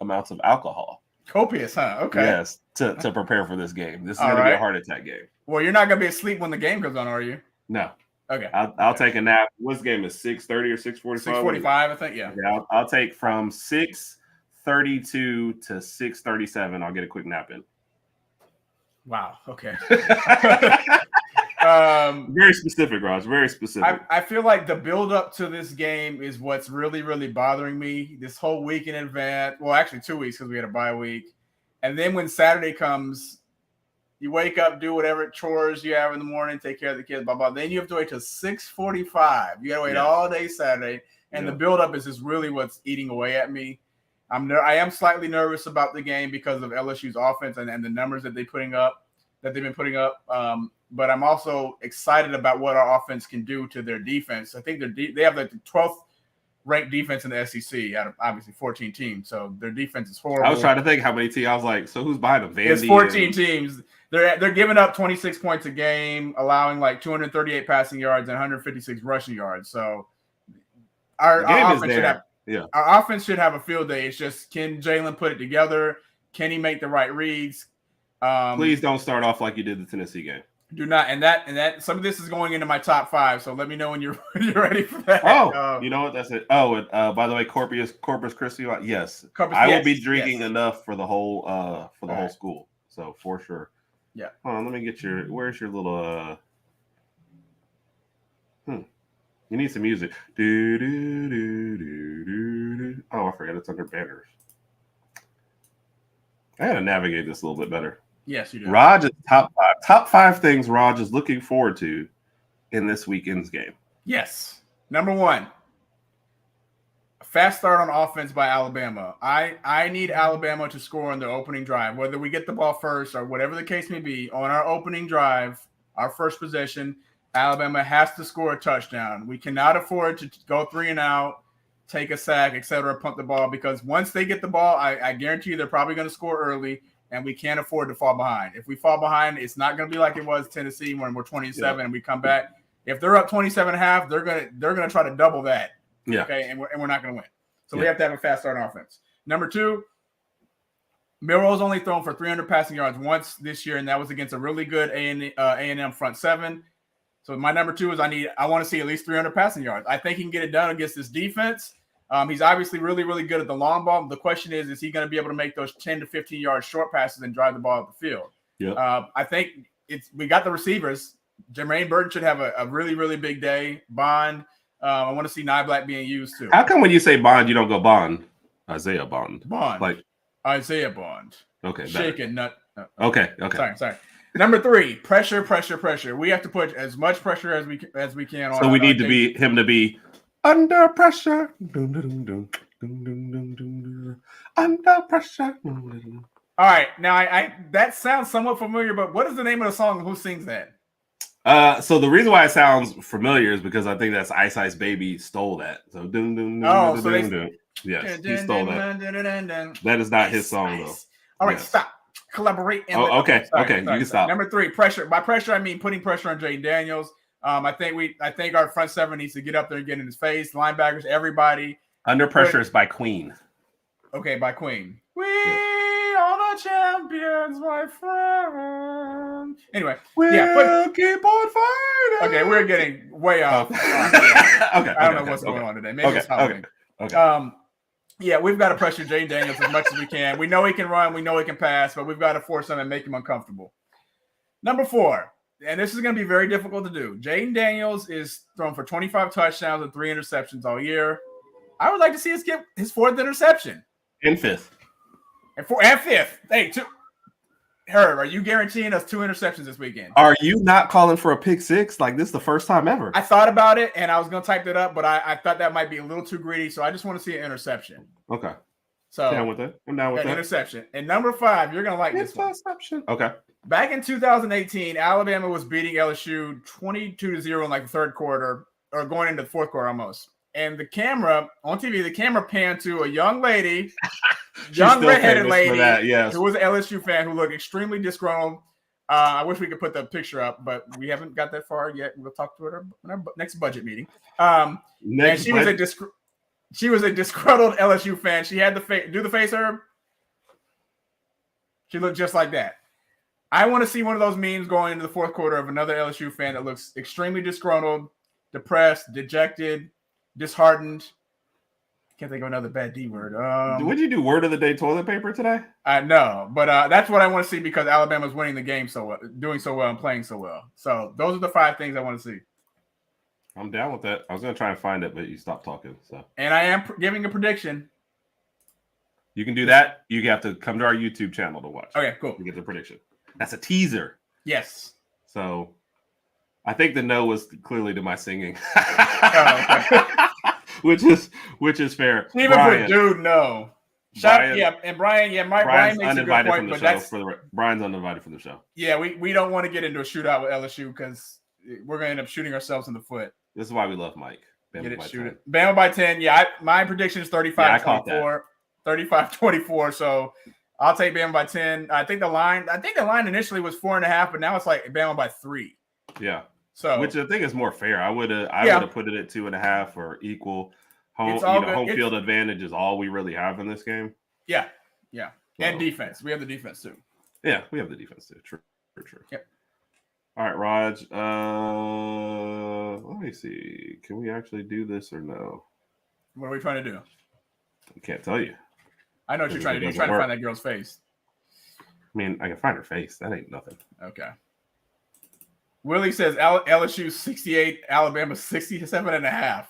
amounts of alcohol. Copious, huh? Okay. Yes, to prepare for this game. This is going to be a heart attack game. Well, you're not going to be asleep when the game goes on, are you? No. Okay. I'll take a nap. What's game is 6:30 or 6:45? 6:45, I think. Yeah. I'll take from 6:32 to 6:37. I'll get a quick nap in. Wow. Okay. Very specific, Raj. Very specific. I feel like the build up to this game is what's really, really bothering me. This whole week in advance. Well, actually 2 weeks because we had a bye week, and then when Saturday comes. You wake up, do whatever chores you have in the morning, take care of the kids, blah, blah. Then you have to wait till 6:45. You got to wait all day Saturday. And the buildup is just really what's eating away at me. I am slightly nervous about the game because of LSU's offense and the numbers that they've been putting up. But I'm also excited about what our offense can do to their defense. I think they have the 12th ranked defense in the SEC out of obviously 14 teams. So their defense is horrible. I was trying to think how many teams. I was like, so who's behind them? It's 14 teams. They're giving up 26 points a game, allowing like 238 passing yards and 156 rushing yards. So our offense should have a field day. It's just, can Jalen put it together? Can he make the right reads? Please don't start off like you did the Tennessee game. Do not. And that some of this is going into my top 5. So let me know when you're ready for that. Oh, you know what? That's it. Oh, by the way, Corpus Christi. Yes, I will be drinking enough for the whole whole school. So for sure. Yeah. Hold on, let me get where's your little You need some music. Do, do, do, do, do, do. Oh, I forgot it's under banners. I gotta navigate this a little bit better. Yes, you do. Raj is top five things Raj is looking forward to in this weekend's game. Yes. Number 1. Fast start on offense by Alabama. I need Alabama to score on their opening drive, whether we get the ball first or whatever the case may be. On our opening drive, our first possession, Alabama has to score a touchdown. We cannot afford to go 3 and out, take a sack, etc., punt the ball, because once they get the ball, I guarantee you they're probably going to score early, and we can't afford to fall behind. If we fall behind, it's not going to be like it was Tennessee when we're 27 and we come back. If they're up 27.5, they're gonna try to double that. Yeah. Okay, and we're not going to win. So we have to have a fast start on offense. Number 2, Milroe's only thrown for 300 passing yards once this year, and that was against a really good A&M front 7. So my number 2 is I want to see at least 300 passing yards. I think he can get it done against this defense. He's obviously really, really good at the long ball. The question is he going to be able to make those 10 to 15-yard short passes and drive the ball up the field? Yeah. I think we got the receivers. Jermaine Burton should have a really, really big day. Bond. I want to see Niblack being used too. How come when you say Bond, you don't go Bond? Isaiah Bond. Like Isaiah Bond. Okay. Shaken nut. Okay. Sorry. Number 3, pressure. We have to put as much pressure as we can on. So we need him to be under pressure. Under pressure. All right. Now I that sounds somewhat familiar, but what is the name of the song? Who sings that? So the reason why it sounds familiar is because I think that's Ice Ice Baby stole that. So yes, he stole that. That is not his song though. All right, stop. Collaborate. Okay, you can stop. Number 3, pressure. By pressure, I mean putting pressure on Jayden Daniels. I think our front 7 needs to get up there and get in his face. Linebackers, everybody. Under pressure is by Queen. Okay, by Queen. We are the champions, my friend. Anyway, we'll keep on fighting. Okay, we're getting way off. Okay, I don't know what's going on today. Maybe it's Halloween. Okay. Yeah, we've got to pressure Jayden Daniels as much as we can. We know he can run, we know he can pass, but we've got to force him and make him uncomfortable. Number 4, and this is going to be very difficult to do. Jayden Daniels is thrown for 25 touchdowns and 3 interceptions all year. I would like to see us get his 4th interception. And 5th. And 5th. Hey, 2. Herb, are you guaranteeing us 2 interceptions this weekend? Are you not calling for a pick 6? Like, this is the first time ever. I thought about it, and I was going to type that up, but I thought that might be a little too greedy, so I just want to see an interception. Okay. So I'm down with that. Interception. And number 5, you're going to like this one. Interception. Okay. Back in 2018, Alabama was beating LSU 22-0 in like the third quarter, or going into the fourth quarter almost. and the camera on TV, the camera panned to a young lady, young redheaded lady, yes, who was an LSU fan who looked extremely disgruntled. I wish we could put the picture up, but we haven't got that far yet. We'll talk to her in our next budget meeting. And she was a disgruntled LSU fan. She had the face. Do the face, Herb. She looked just like that. I want to see one of those memes going into the fourth quarter of another LSU fan that looks extremely disgruntled, depressed, dejected, disheartened. Can't think of another bad D word. Would you do word of the day toilet paper today? No, but that's what I want to see because Alabama's winning the game so well, doing so well, and playing so well. So those are the 5 things I want to see. I'm down with that. I was going to try and find it, but you stopped talking. So, and I am giving a prediction. You can do that. You have to come to our YouTube channel to watch. Okay, cool. To get the prediction. That's a teaser. Yes. So, I think the no was clearly to my singing, which is fair. Even Brian, for dude, no. Brian, and Brian, Brian makes a good point, but Brian's uninvited from the show. Yeah, we don't want to get into a shootout with LSU because we're going to end up shooting ourselves in the foot. This is why we love Mike. Bama by 10. Yeah, my prediction is 35-24. 35-24. So I'll take Bama by 10. I think the line initially was 4.5, but now it's like Bama by 3. Yeah. So which I think is more fair. I would have put it at 2.5 or equal. Home field advantage is all we really have in this game. Yeah. Yeah. So, and defense. We have the defense too. Yeah, we have the defense too. True. Yep. All right, Raj. Let me see. Can we actually do this or no? What are we trying to do? I can't tell you. I know what you're trying to do. You're trying to find that girl's face. I mean, I can find her face. That ain't nothing. Okay. Willie says LSU 68, Alabama 67.5.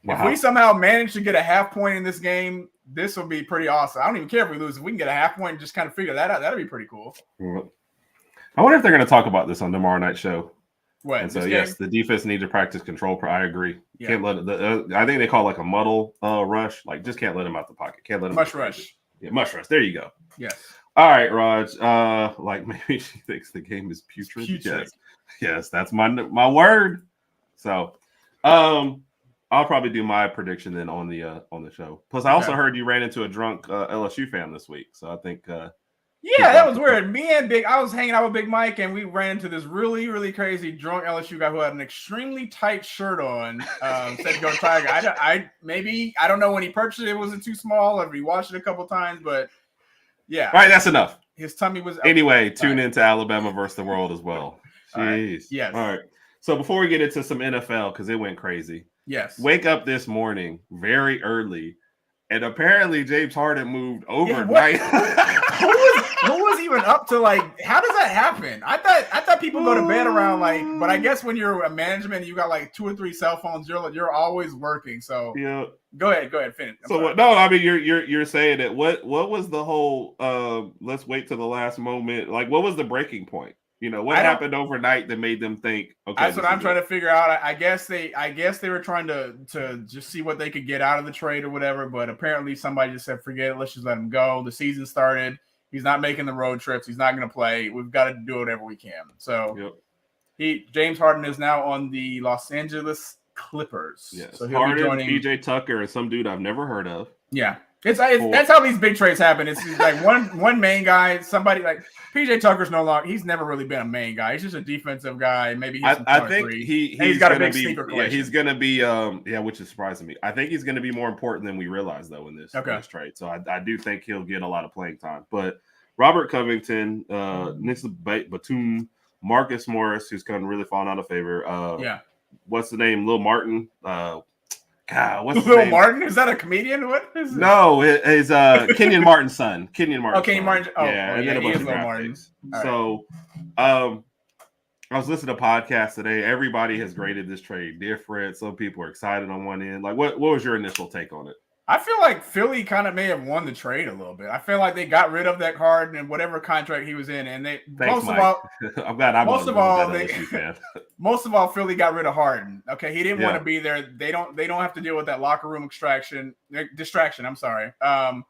Wow. If we somehow manage to get a half point in this game, this will be pretty awesome. I don't even care if we lose. If we can get a half point and just kind of figure that out, that'd be pretty cool. I wonder if they're going to talk about this on tomorrow night's show. What? And so, yes, the defense needs to practice control. I agree. Yeah. Can't let I think they call it like a muddle rush. Like, just can't let him out the pocket. Can't let him mush rush. Yeah, mush rush. There you go. Yes. All right, Raj. Like maybe she thinks the game is putrid. Yes, that's my word. So, I'll probably do my prediction then on the show. Plus, I also heard you ran into a drunk LSU fan this week, so I think. Yeah, that was weird. I was hanging out with Big Mike, and we ran into this really, really crazy drunk LSU guy who had an extremely tight shirt on. Said "Go Tiger." I don't know when he purchased it. Was it too small, or he washed it a couple times? But yeah, all right, that's enough. His tummy was anyway. Tune into Alabama versus the world as well. Jeez. All right. Yes. All right. So before we get into some NFL, because it went crazy. Yes. Wake up this morning very early, and apparently James Harden moved overnight. Yeah, who was even up to how does that happen? I thought people go to bed around but I guess when you're a management and you got 2 or 3 cell phones, you're always working. So yeah. Go ahead, finish. You're saying that what was the whole let's wait till the last moment? Like, what was the breaking point? What happened overnight that made them think, okay, that's what I'm trying to figure out. I guess they were trying to just see what they could get out of the trade or whatever, but apparently somebody just said, forget it, let's just let him go. The season started. He's not making the road trips. He's not going to play. We've got to do whatever we can. So James Harden is now on the Los Angeles Clippers. Yes. So he'll be joining PJ Tucker and some dude I've never heard of. Yeah. That's how these big trades happen. It's like one main guy, somebody like PJ Tucker's no longer. He's never really been a main guy. He's just a defensive guy. Maybe I think he's got a big sneaker collection. Yeah, he's gonna be which is surprising me. I think he's gonna be more important than we realize though in this trade. So I do think he'll get a lot of playing time. But Robert Covington, Nicholas Batum, Marcus Morris, who's kind of really fallen out of favor. What's the name? Lil Martin. What's Lil Martin? Is that a comedian? What is it? No, it's Kenyon Martin's son. Kenyon Martin. Oh, Kenyon Martin. Oh, yeah, and then a bunch of draft picks. So, I was listening to podcasts today. Everybody has graded this trade different. Some people are excited on one end. Like, what was your initial take on it? I feel like Philly kind of may have won the trade a little bit. I feel like they got rid of that Harden and whatever contract he was in, and most of all, Philly got rid of Harden. Okay, he didn't want to be there. They don't have to deal with that locker room distraction. I'm sorry. Well,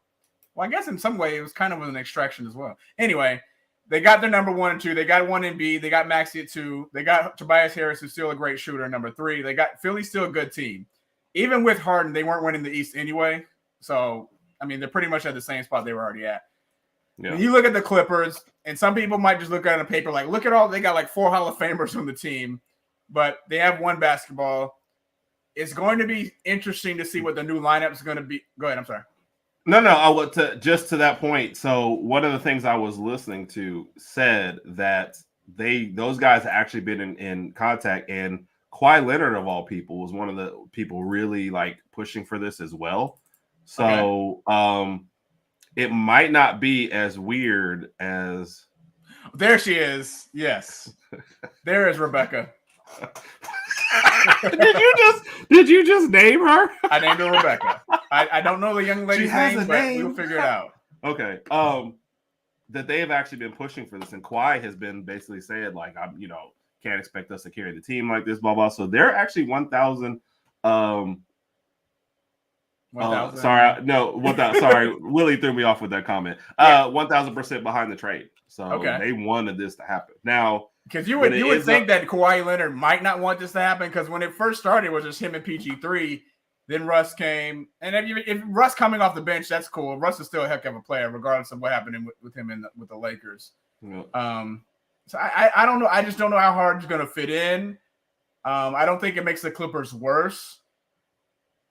I guess in some way it was kind of an extraction as well. Anyway, they got their number 1 and 2. They got 1 and B. They got Maxey at 2. They got Tobias Harris, who's still a great shooter, number 3. They got Philly's still a good team. even with Harden, they weren't winning the East anyway. So, I mean, they're pretty much at the same spot they were already at. Yeah. When you look at the Clippers, and some people might just look at it on paper like, look at all, they got like 4 Hall of Famers on the team, but they have one basketball. It's going to be interesting to see what the new lineup is going to be. Go ahead. I'm sorry. No. I want to just to that point. So one of the things I was listening to said that those guys have actually been in contact, and Kawhi Leonard of all people was one of the people really like pushing for this as well. So it might not be as weird as. There she is. Yes, there is Rebecca. Did you just name her? I named her Rebecca. I don't know the young lady's name, but we'll figure it out. Okay. That they have actually been pushing for this, and Kawhi has been basically saying like, I'm, can't expect us to carry the team like this, blah blah. So they're actually 1,000. 1,000. Sorry, Willie threw me off with that comment. 1,000% behind the trade. So they wanted this to happen. Now, because you would think that Kawhi Leonard might not want this to happen, because when it first started, it was just him and PG3. Then Russ came, and if Russ coming off the bench, that's cool. Russ is still a heck of a player, regardless of what happened with him with the Lakers. Yeah. So I don't know. I just don't know how hard it's going to fit in. I don't think it makes the Clippers worse.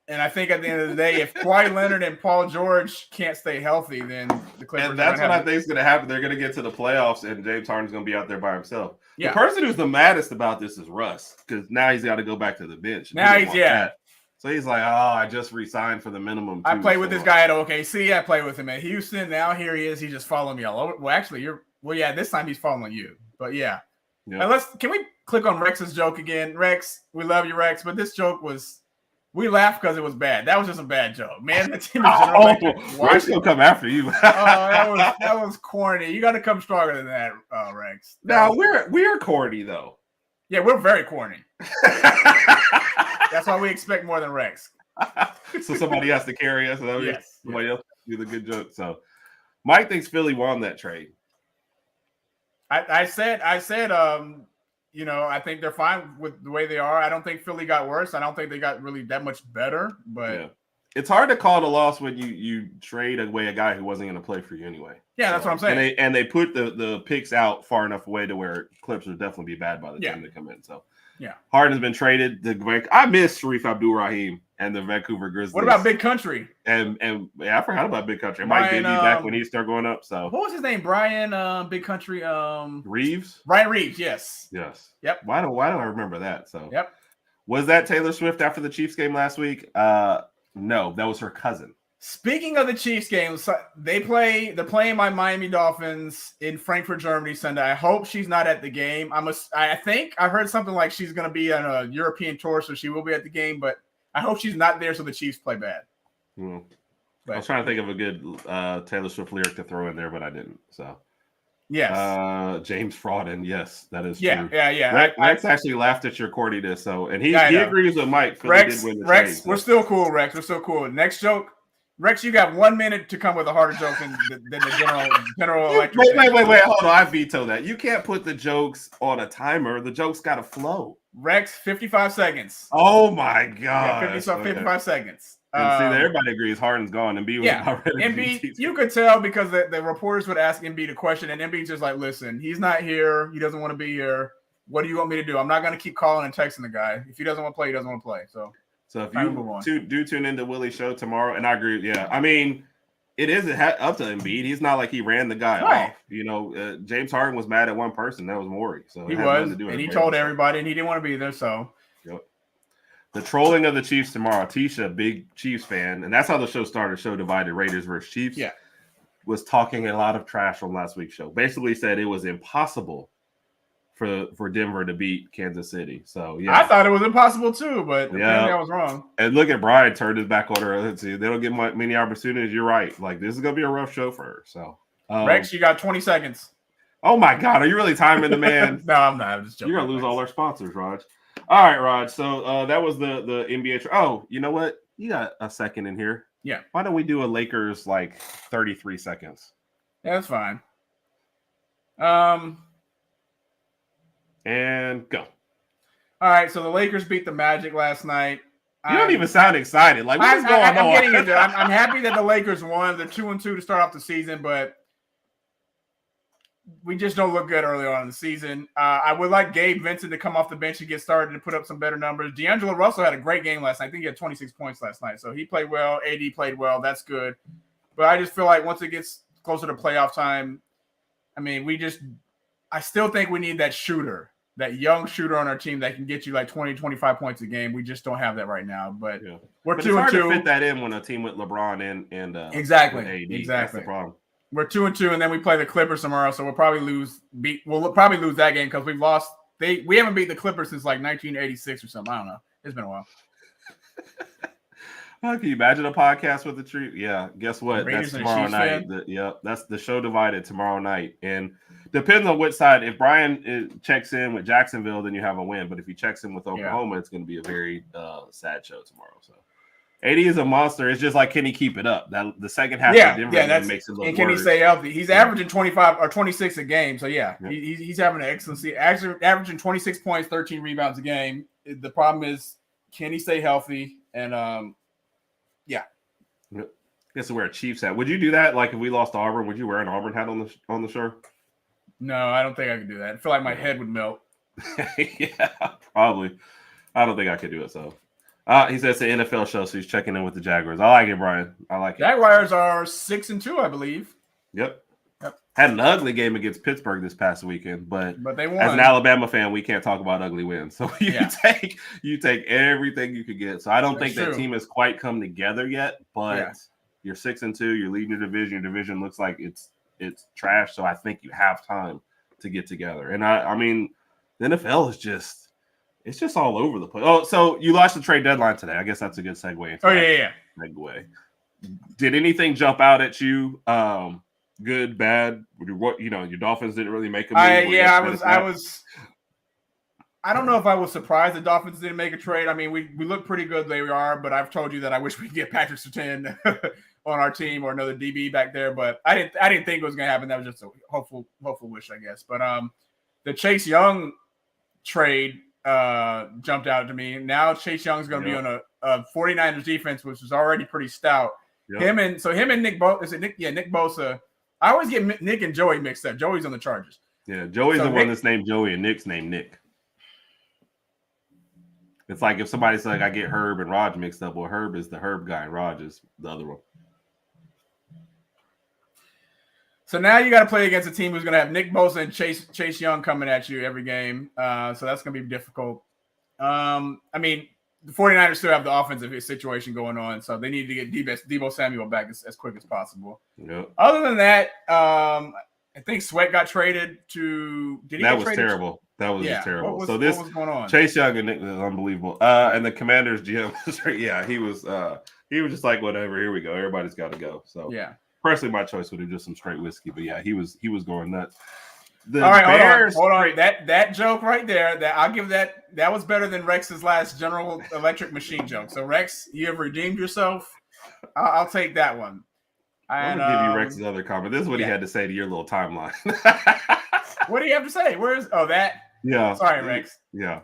And I think at the end of the day, if Kawhi Leonard and Paul George can't stay healthy, then the Clippers. And that's what I think is going to happen. They're going to get to the playoffs, and James Harden's going to be out there by himself. Yeah. The person who's the maddest about this is Russ, because now he's got to go back to the bench. Now So he's like, I just re-signed for the minimum. I played with this guy at OKC. I played with him at Houston. Now here he is. He just following me all over. Well, actually, this time he's following you. But yeah. Can we click on Rex's joke again? Rex, we love you, Rex. But this joke we laughed because it was bad. That was just a bad joke. Man, the team Rex will come after you. that was corny. You got to come stronger than that, Rex. We're corny, though. Yeah, we're very corny. That's why we expect more than Rex. So somebody has to carry us. Yes. Somebody else do the good joke. So Mike thinks Philly won that trade. I said, I think they're fine with the way they are. I don't think Philly got worse. I don't think they got really that much better. But it's hard to call it a loss when you trade away a guy who wasn't going to play for you anyway. Yeah, that's what I'm saying. And they put the picks out far enough away to where Clips would definitely be bad by the time they come in. So Harden's been traded. I miss Sharif Abdul-Rahim and the Vancouver Grizzlies. What about Big Country? And I forgot about Big Country. Mike Bibby back when he started going up. So what was his name? Brian Big Country Reeves? Brian Reeves, yes. Yes. Yep. Why do I remember that? So was that Taylor Swift after the Chiefs game last week? No, that was her cousin. Speaking of the Chiefs games, they're playing my Miami Dolphins in Frankfurt, Germany Sunday. I hope she's not at the game. I think I heard something like she's going to be on a European tour, so she will be at the game, but I hope she's not there so the Chiefs play bad. I was trying to think of a good Taylor Swift lyric to throw in there, but I didn't. So yes, James Frauden. Yes, that is true. Yeah. Rex actually laughed at your corniness, so and he agrees with Mike. Rex, did win the Rex, trade, so. We're still cool. Rex, we're still cool. Next joke. Rex, you got 1 minute to come with a harder joke than the general electric. Wait, hold on. I veto that. You can't put the jokes on a timer. The jokes got to flow. Rex, 55 seconds. Oh, my God. 55 seconds. See, everybody agrees Harden's gone. Embiid was about ready. Embiid, you could tell because the reporters would ask Embiid a question, and Embiid's just like, listen, he's not here. He doesn't want to be here. What do you want me to do? I'm not going to keep calling and texting the guy. If he doesn't want to play, he doesn't want to play. So if you do tune into Willie's show tomorrow, and I agree, I mean, it is up to Embiid. He's not like he ran the guy off. James Harden was mad at one person. That was Morey. So he was, and he told everybody, and he didn't want to be there. So the trolling of the Chiefs tomorrow. Tisha, big Chiefs fan, and that's how the show started. Show divided Raiders versus Chiefs. Yeah, was talking a lot of trash on last week's show. Basically said it was impossible for Denver to beat Kansas City. So I thought it was impossible too, but apparently I was wrong. And look at Brian turned his back on her. Let's see, they don't get many opportunities. You're right. Like this is gonna be a rough show for her. So Rex, you got 20 seconds. Oh my God, are you really timing the man? No, I'm not. I'm just joking. You're gonna lose all our sponsors, Raj. All right, Raj. So that was the NBA. Oh, you know what? You got a second in here. Yeah. Why don't we do a Lakers like 33 seconds? Yeah, that's fine. And go. All right, so the Lakers beat the Magic last night. You don't even sound excited. Like, what is going on? I'm getting into it. I'm happy that the Lakers won. They're 2-2 to start off the season, but we just don't look good early on in the season. I would like Gabe Vincent to come off the bench and get started and put up some better numbers. D'Angelo Russell had a great game last night. I think he had 26 points last night. So he played well. AD played well. That's good. But I just feel like once it gets closer to playoff time, I mean, I still think we need that shooter, that young shooter on our team that can get you like 20, 25 points a game. We just don't have that right now. But we're 2-2. It's hard to fit that in when a team with LeBron and exactly. AD. That's the problem. We're 2-2, and then we play the Clippers tomorrow, so we'll probably lose that game because we've lost. We haven't beat the Clippers since like 1986 or something. I don't know. It's been a while. Can you imagine a podcast with the tree? Yeah. Guess what? Raiders that's tomorrow night. That's the show divided tomorrow night, and depends on which side. If Brian checks in with Jacksonville, then you have a win. But if he checks in with Oklahoma, it's going to be a very sad show tomorrow. So. AD is a monster. It's just like, can he keep it up? That the second half of Denver makes it look. And can he stay healthy? He's averaging 25 or 26 a game. So he's having an excellent season. Averaging 26 points, 13 rebounds a game. The problem is, can he stay healthy? And Guess to wear a Chiefs hat. Would you do that? Like if we lost to Auburn, would you wear an Auburn hat on the show? No, I don't think I could do that. I feel like my head would melt. Yeah, probably. I don't think I could do it. So. He says it's an NFL show, so he's checking in with the Jaguars. I like it, Brian. I like it. Jaguars are 6-2, I believe. Yep. Had an ugly game against Pittsburgh this past weekend, but they won. As an Alabama fan, we can't talk about ugly wins. So you take everything you could get. So I don't think that team has quite come together yet, but you're 6-2, you're leading your division. Your division looks like it's trash. So I think you have time to get together. And I mean, the NFL is just. It's just all over the place. Oh, so you lost the trade deadline today. I guess that's a good segue. Into segue. Did anything jump out at you? Good, bad? What your Dolphins didn't really make a move. I don't know if I was surprised the Dolphins didn't make a trade. I mean, we look pretty good. They are, but I've told you that I wish we could get Patrick Surtain on our team or another DB back there. But I didn't think it was going to happen. That was just a hopeful wish, I guess. But the Chase Young trade jumped out to me. Now Chase Young's going to be on a 49ers defense, which is already pretty stout. Yep. Him and Nick Bosa. Nick Bosa. I always get Nick and Joey mixed up. Joey's on the Chargers. Yeah, Joey's the one that's named Joey, and Nick's named Nick. It's like if somebody's like, I get Herb and Raj mixed up. Well, Herb is the Herb guy, and Raj is the other one. So now you got to play against a team who's going to have Nick Bosa and Chase Young coming at you every game. So that's going to be difficult. I mean, the 49ers still have the offensive situation going on, so they need to get Deebo Samuel back as quick as possible. Yep. Other than that, I think Sweat got traded to – That was terrible. That was just terrible. What was going on? Chase Young and Nick was unbelievable. And the Commanders GM he was just like, whatever, here we go. Everybody's got to go. So yeah. Personally, my choice would have just some straight whiskey, but yeah, he was going nuts. All right, hold on. That joke right there, I'll give that was better than Rex's last General Electric machine joke. So Rex, you have redeemed yourself. I'll take that one. I'm gonna give you Rex's other comment. This is what he had to say to your little timeline. What do you have to say? That? Yeah. Sorry, Rex. Yeah.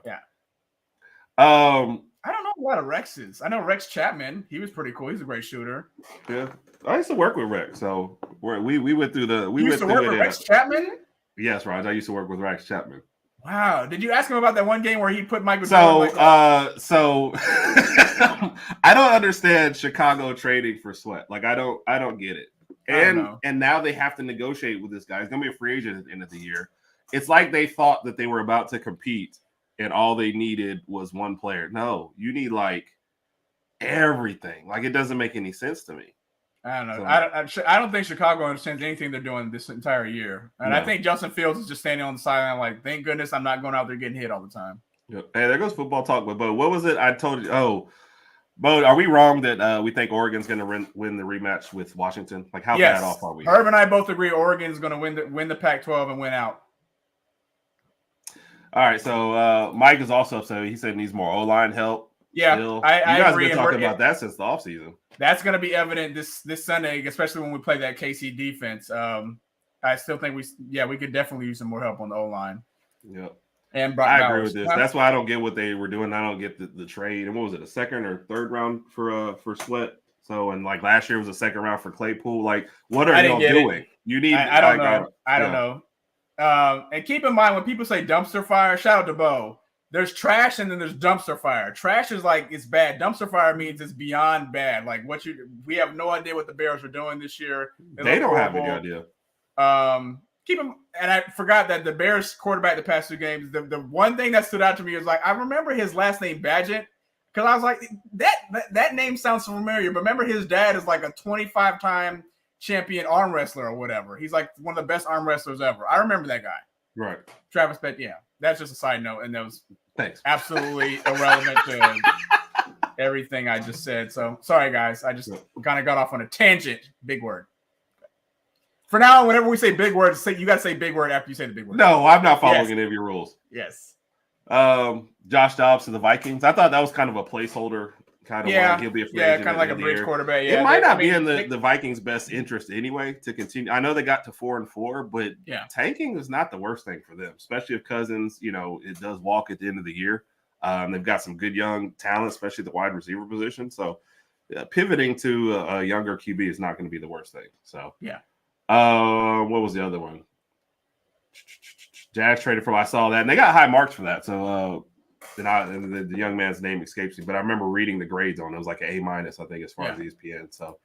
I don't know a lot of Rexes. I know Rex Chapman. He was pretty cool. He's a great shooter. Yeah. I used to work with Rex, so we went through the. You used to work with Rex Chapman? Yes, Raj. I used to work with Rex Chapman. Wow. Did you ask him about that one game where he put Michael Jordan? So I don't understand Chicago trading for Sweat. Like I don't get it. And now they have to negotiate with this guy. He's gonna be a free agent at the end of the year. It's like they thought that they were about to compete, and all they needed was one player. No, you need like everything. Like it doesn't make any sense to me. I don't know. I don't think Chicago understands anything they're doing this entire year. And I think Justin Fields is just standing on the sideline like, thank goodness I'm not going out there getting hit all the time. Yep. Hey, there goes football talk. But Bo, what was it? I told you. Oh, Bo, are we wrong that we think Oregon's going to win the rematch with Washington? Like, how bad off are we? Herb and I both agree Oregon's going to win the Pac-12 and win out. All right. So Mike is also upset. He said he needs more O-line help. Yeah, you guys have been talking about that since the offseason. That's going to be evident this Sunday, especially when we play that KC defense. I still think we could definitely use some more help on the O-line. Yep. And I agree with this. That's why I don't get what they were doing. I don't get the trade. And what was it, a second or third round for Sweat? So, and like last year was a second round for Claypool. Like, what are y'all doing? You need. I don't know. I don't know. And keep in mind when people say dumpster fire, shout out to Bo. There's trash and then there's dumpster fire. Trash is like it's bad. Dumpster fire means it's beyond bad. Like we have no idea what the Bears are doing this year. They don't have any idea. And I forgot that the Bears quarterback the past 2 games. The one thing that stood out to me was like I remember his last name Badgett because I was like that name sounds familiar. But remember his dad is like a 25-time champion arm wrestler or whatever. He's like one of the best arm wrestlers ever. I remember that guy. Right. Travis Beck. Yeah, that's just a side note, and that was absolutely Thanks. irrelevant to everything I just said. So sorry, guys. I just kind of got off on a tangent. Big word. For now, whenever we say big words, you got to say big word after you say the big word. No, I'm not following any of your rules. Yes. Josh Dobbs to the Vikings. I thought that was kind of a placeholder. Kind of like he'll be a free agent. Kind of like a bridge quarterback. Yeah, it might not be in the Vikings' best interest anyway to continue. I know they got to 4-4, but tanking is not the worst thing for them, especially if Cousins, it does walk at the end of the year. They've got some good young talent, especially the wide receiver position. So pivoting to a younger QB is not going to be the worst thing. So what was the other one? Jags traded for. I saw that, and they got high marks for that. So. And the young man's name escapes me, but I remember reading the grades on it. It was like an A-, I think, as far as ESPN. So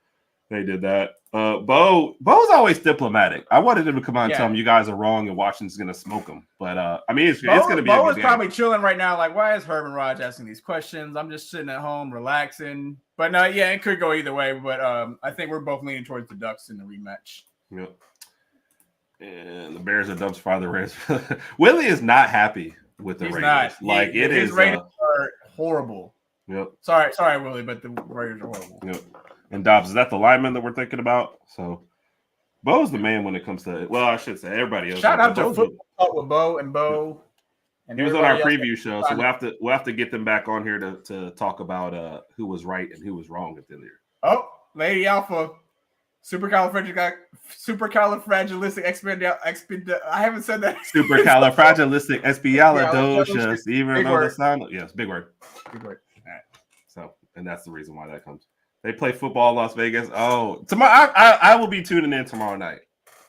they did that. Bo's always diplomatic. I wanted him to come on and tell him you guys are wrong and Washington's going to smoke him. But I mean, it's going to be. Bo is probably chilling right now. Like, why is Herman Raj asking these questions? I'm just sitting at home relaxing. But no, it could go either way. But I think we're both leaning towards the Ducks in the rematch. Yep. And the Bears are dumpster fire the Raiders. Willie is not happy with the Raiders. Not. Like his Raiders are horrible. Yep. Sorry, Willie, but the Raiders are horrible. Yep. And Dobbs, is that the lineman that we're thinking about? So Bo's the man when it comes to I should say everybody else. Shout out to Football Talk with Bo and Bo. And he was on our preview show, so we'll have to get them back on here to talk about who was right and who was wrong at the end of the year. Oh, Lady Alpha. Supercalifragilistic I haven't said that. Supercalifragilisticexpialidocious. Even though the sound. Yes, big word. Big word. All right. So, and that's the reason why that comes. They play football in Las Vegas. Oh, tomorrow I will be tuning in tomorrow night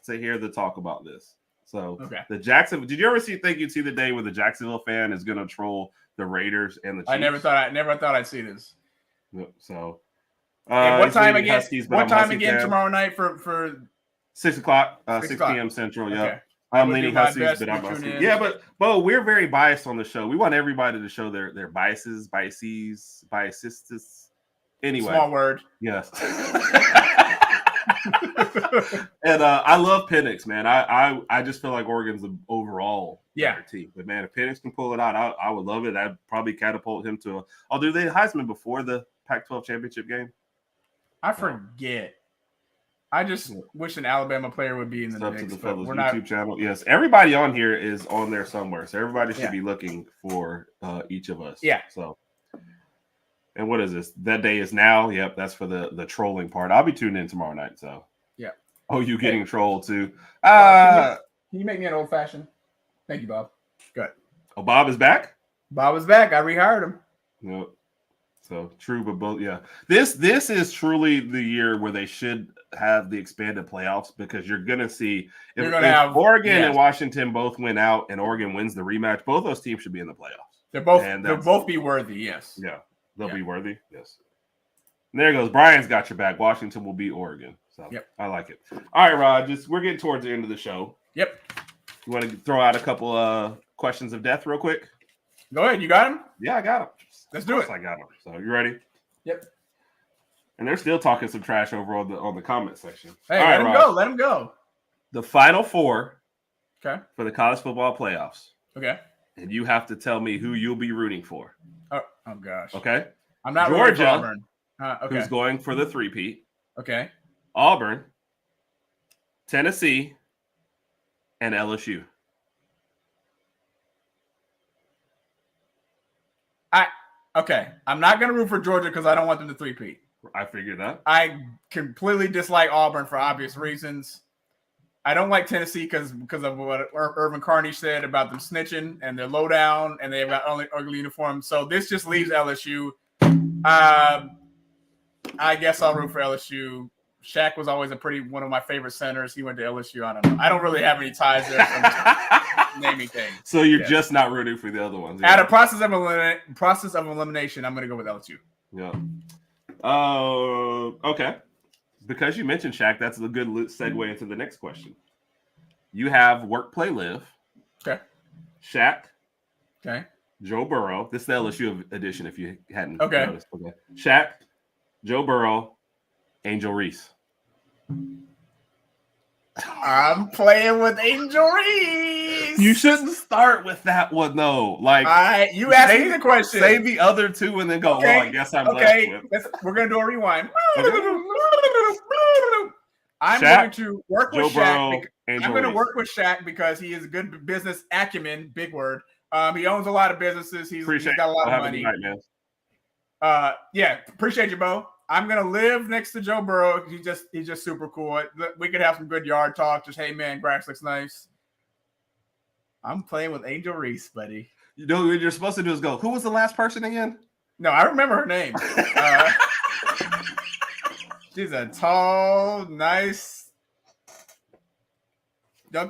to hear the talk about this. So the Jacksonville. Did you ever think you'd see the day where the Jacksonville fan is going to troll the Raiders and the Chiefs? I never thought I'd see this. So. What time again? Tomorrow night for 6 o'clock, 6 p.m. Central. Yeah, okay. I'm leaning Huskies, but I'm Huskies. Yeah, but Bo, we're very biased on the show. We want everybody to show their biases. Anyway, small word. Yes. And I love Penix, man. I just feel like Oregon's the overall better team. But man, if Penix can pull it out, I would love it. I'd probably catapult him to. I'll do the Heisman before the Pac-12 championship game. I forget. I just wish an Alabama player would be in the mix. To the fellas YouTube channel. Yes, everybody on here is on there somewhere, so everybody should be looking for each of us. Yeah. So, and what is this? That day is now. Yep, that's for the trolling part. I'll be tuning in tomorrow night. So. Yeah. Oh, you getting trolled too? Can you make me an old fashioned? Thank you, Bob. Good. Oh, Bob is back. Bob is back. I rehired him. Yep. So true, but both, This is truly the year where they should have the expanded playoffs because you're gonna see if Oregon and Washington both win out and Oregon wins the rematch, both those teams should be in the playoffs. They'll both be worthy. Yes. Yeah, they'll be worthy. Yes. And there goes. Brian's got your back. Washington will beat Oregon. So I like it. All right, Rod. We're getting towards the end of the show. Yep. You want to throw out a couple questions of death real quick? Go ahead. You got him? Yeah, I got him. Let's do it. I got them. So you ready? Yep. And they're still talking some trash over on the comment section. Hey, let him go. Let him go. The Final Four. Okay. For the college football playoffs. Okay. And you have to tell me who you'll be rooting for. Oh gosh. Okay. I'm not Georgia, rooting for Auburn. Okay. Who's going for the three-peat. Okay. Auburn, Tennessee, and LSU. Okay, I'm not going to root for Georgia because I don't want them to three-peat. I figured that. I completely dislike Auburn for obvious reasons. I don't like Tennessee because of what Irvin Carney said about them snitching and their lowdown, and they've got ugly uniforms. So this just leaves LSU. I guess I'll root for LSU. Shaq was always one of my favorite centers. He went to LSU. I don't know. I don't really have any ties there. So naming things. So you're just not rooting for the other ones. At a process of elimination, I'm going to go with LSU. Yeah. Okay. Because you mentioned Shaq, that's a good segue into the next question. You have work, play, live. Okay. Shaq. Okay. Joe Burrow. This is the LSU edition if you hadn't noticed. Okay. Shaq, Joe Burrow, Angel Reese. I'm playing with Angel Reese. You shouldn't start with that one though. Like you asked me the question. Say the other two and then go. Okay. Well, I guess I'm left with. We're gonna do a rewind. I'm going to work with Shaq. I'm going to work with Shaq because he is a good business acumen. Big word. He owns a lot of businesses. He's got a lot of money. Appreciate you, Bo. I'm gonna live next to Joe Burrow. He's just super cool. We could have some good yard talk. Just, hey man, grass looks nice. I'm playing with Angel Reese, buddy. You know what you're supposed to do is go. Who was the last person again? No, I remember her name. She's a tall, nice,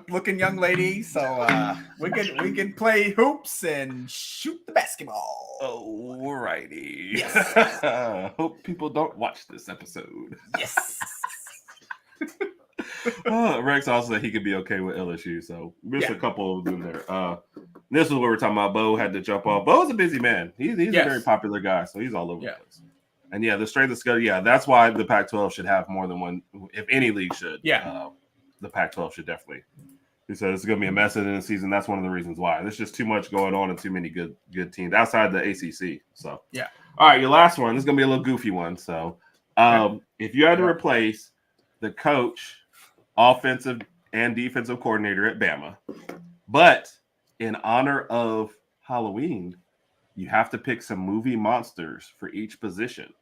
looking young lady. So we can play hoops and shoot the basketball. Oh, righty. Yes. Hope people don't watch this episode. Yes. Rex also said he could be okay with LSU, so missed a couple of them there. This is what we're talking about. Bo had to jump off. Bo's a busy man. He's a very popular guy, so he's all over the place. And the strength of schedule, that's why the Pac-12 should have more than one. If any league should, the Pac-12 should definitely. He said it's going to be a mess in the season. That's one of the reasons why. There's just too much going on and too many good teams outside the ACC. So all right, your last one. This is going to be a little goofy one. So if you had to replace the coach, offensive and defensive coordinator at Bama, but in honor of Halloween, you have to pick some movie monsters for each position.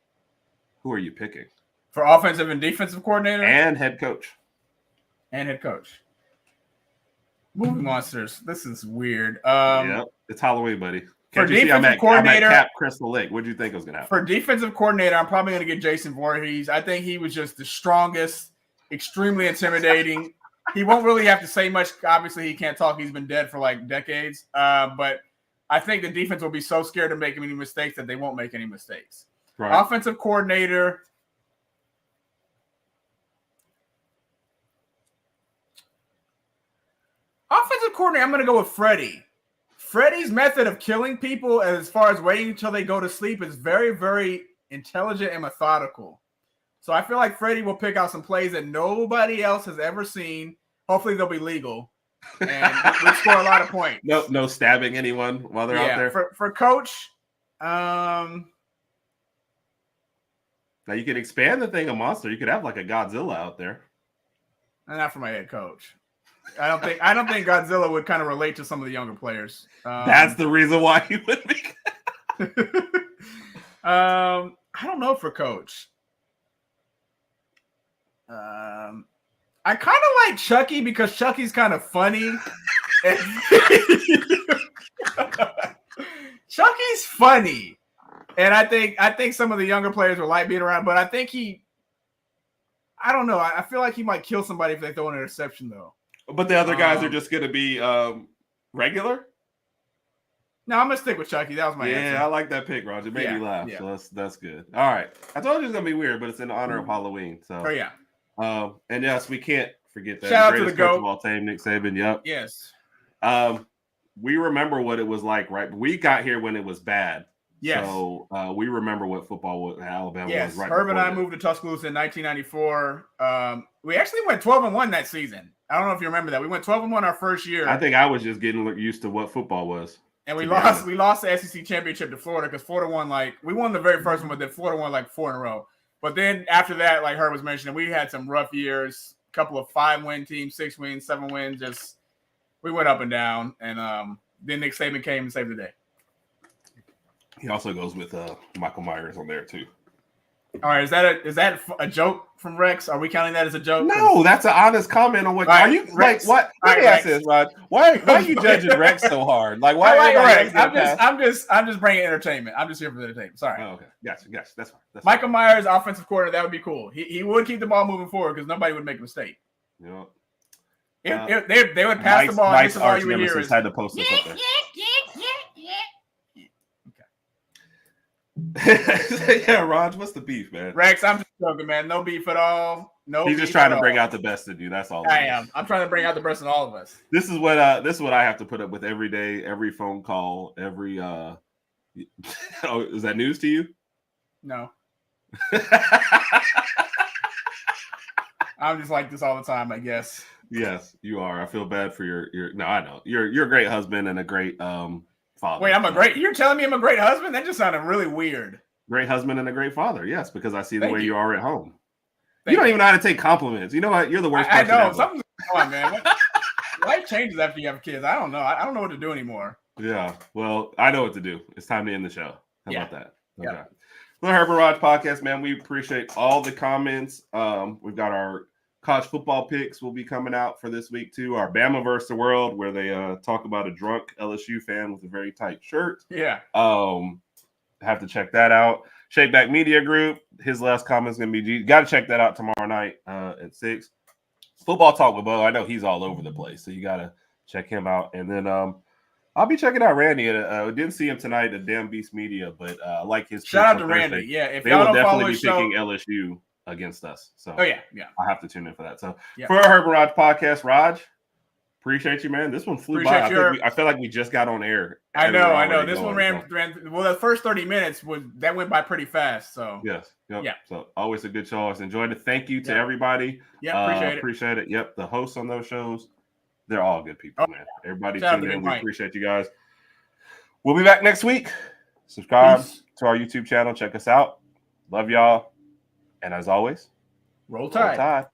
Who are you picking? For offensive and defensive coordinator? And head coach. Movie monsters. This is weird. It's Halloween, buddy. For defensive coordinator, I'm at Cap Crystal Lake. What do you think was going to happen? For defensive coordinator, I'm probably going to get Jason Voorhees. I think he was just the strongest, extremely intimidating. He won't really have to say much. Obviously, he can't talk. He's been dead for like decades. But I think the defense will be so scared to make any mistakes that they won't make any mistakes. Right. Offensive coordinator. I'm going to go with Freddie. Freddie's method of killing people, as far as waiting until they go to sleep, is very, very intelligent and methodical. So I feel like Freddie will pick out some plays that nobody else has ever seen. Hopefully they'll be legal. And we'll score a lot of points. No stabbing anyone while they're out there. For coach, now you can expand the thing a monster. You could have like a Godzilla out there. Not for my head coach. I don't think Godzilla would kind of relate to some of the younger players. That's the reason why he would be. I don't know for coach. I kind of like Chucky because Chucky's kind of funny. Chucky's funny, and I think some of the younger players will like being around. But I think I don't know. I feel like he might kill somebody if they throw an interception, though. But the other guys are just going to be regular? No, I'm going to stick with Chucky. That was my answer. Yeah, I like that pick, Roger. It made me laugh. Yeah. So that's good. All right. I told you it was going to be weird, but it's in honor of Halloween. So. Oh, yeah. And yes, we can't forget that. Shout out to the GOAT. Of all time, Nick Saban. Yep. Yes. We remember what it was like, right? We got here when it was bad. Yes. So we remember what football was, Alabama was right. Herb and I moved to Tuscaloosa in 1994. We actually went 12-1 that season. I don't know if you remember that. We went 12-1 our first year. I think I was just getting used to what football was. And we lost the SEC championship to Florida because Florida won we won the very first one, but then Florida won 4 in a row. But then after that, like Herb was mentioning, we had some rough years, a couple of 5-win teams, 6 wins, 7 wins. We went up and down. And then Nick Saban came and saved the day. He also goes with Michael Myers on there too. All right, is that a joke from Rex? Are we counting that as a joke? No, that's an honest comment on what. Are you Rex? Like what? Let me ask this, Rod. Why are you judging Rex so hard? Like why? I like Rex. I'm just bringing entertainment. I'm just here for the entertainment. Sorry. Oh, okay. Gotcha. That's fine. Michael Myers, offensive coordinator. That would be cool. He would keep the ball moving forward because nobody would make a mistake. Yeah. They would pass the ball. Mike's arch nemesis had to post this up there. Yeah, Raj, what's the beef, man? Rex, I'm just joking, man. No beef at all. No. He's just trying to bring out the best in you. That's all. I am. I'm trying to bring out the best in all of us. This is what I have to put up with every day, every phone call, every. Oh, is that news to you? No. I'm just like this all the time, I guess. Yes, you are. I feel bad for your. No, I know you're a great husband and a great father. Wait, you're telling me I'm a great husband? That just sounded really weird. Great husband and a great father. Yes, because I see the way you are at home. You don't even know how to take compliments. You know what? You're the worst person I know. ever. Something's going on, man. Life changes after you have kids. I don't know. I don't know what to do anymore. Yeah. Well, I know what to do. It's time to end the show. How about that? Okay. Yeah. The Herbert Raj podcast, man. We appreciate all the comments. We've got our college football picks will be coming out for this week too. Our Bama versus the World, where they talk about a drunk LSU fan with a very tight shirt. Yeah. Have to check that out. Shakeback Media Group. His last comment is going to be, got to check that out tomorrow night at 6. Football Talk with Bo. I know he's all over the place, so you got to check him out. And then I'll be checking out Randy. Didn't see him tonight at Damn Beast Media, but I like his. Shout out to Randy. Yeah, if they y'all will don't definitely be follow picking LSU against us. So yeah. I have to tune in for that. So for our Herbert Raj podcast, Raj, appreciate you, man. This one flew by. I feel like we just got on air. I know. This one ran. Well, the first 30 minutes went by pretty fast. So yes, yep. Yeah. So always a good show. I always enjoyed it. Thank you to everybody. Yeah, appreciate it. Yep, the hosts on those shows, they're all good people, man. Everybody tuning in. We appreciate you guys. We'll be back next week. Subscribe to our YouTube channel. Check us out. Love y'all. And as always, roll Tide.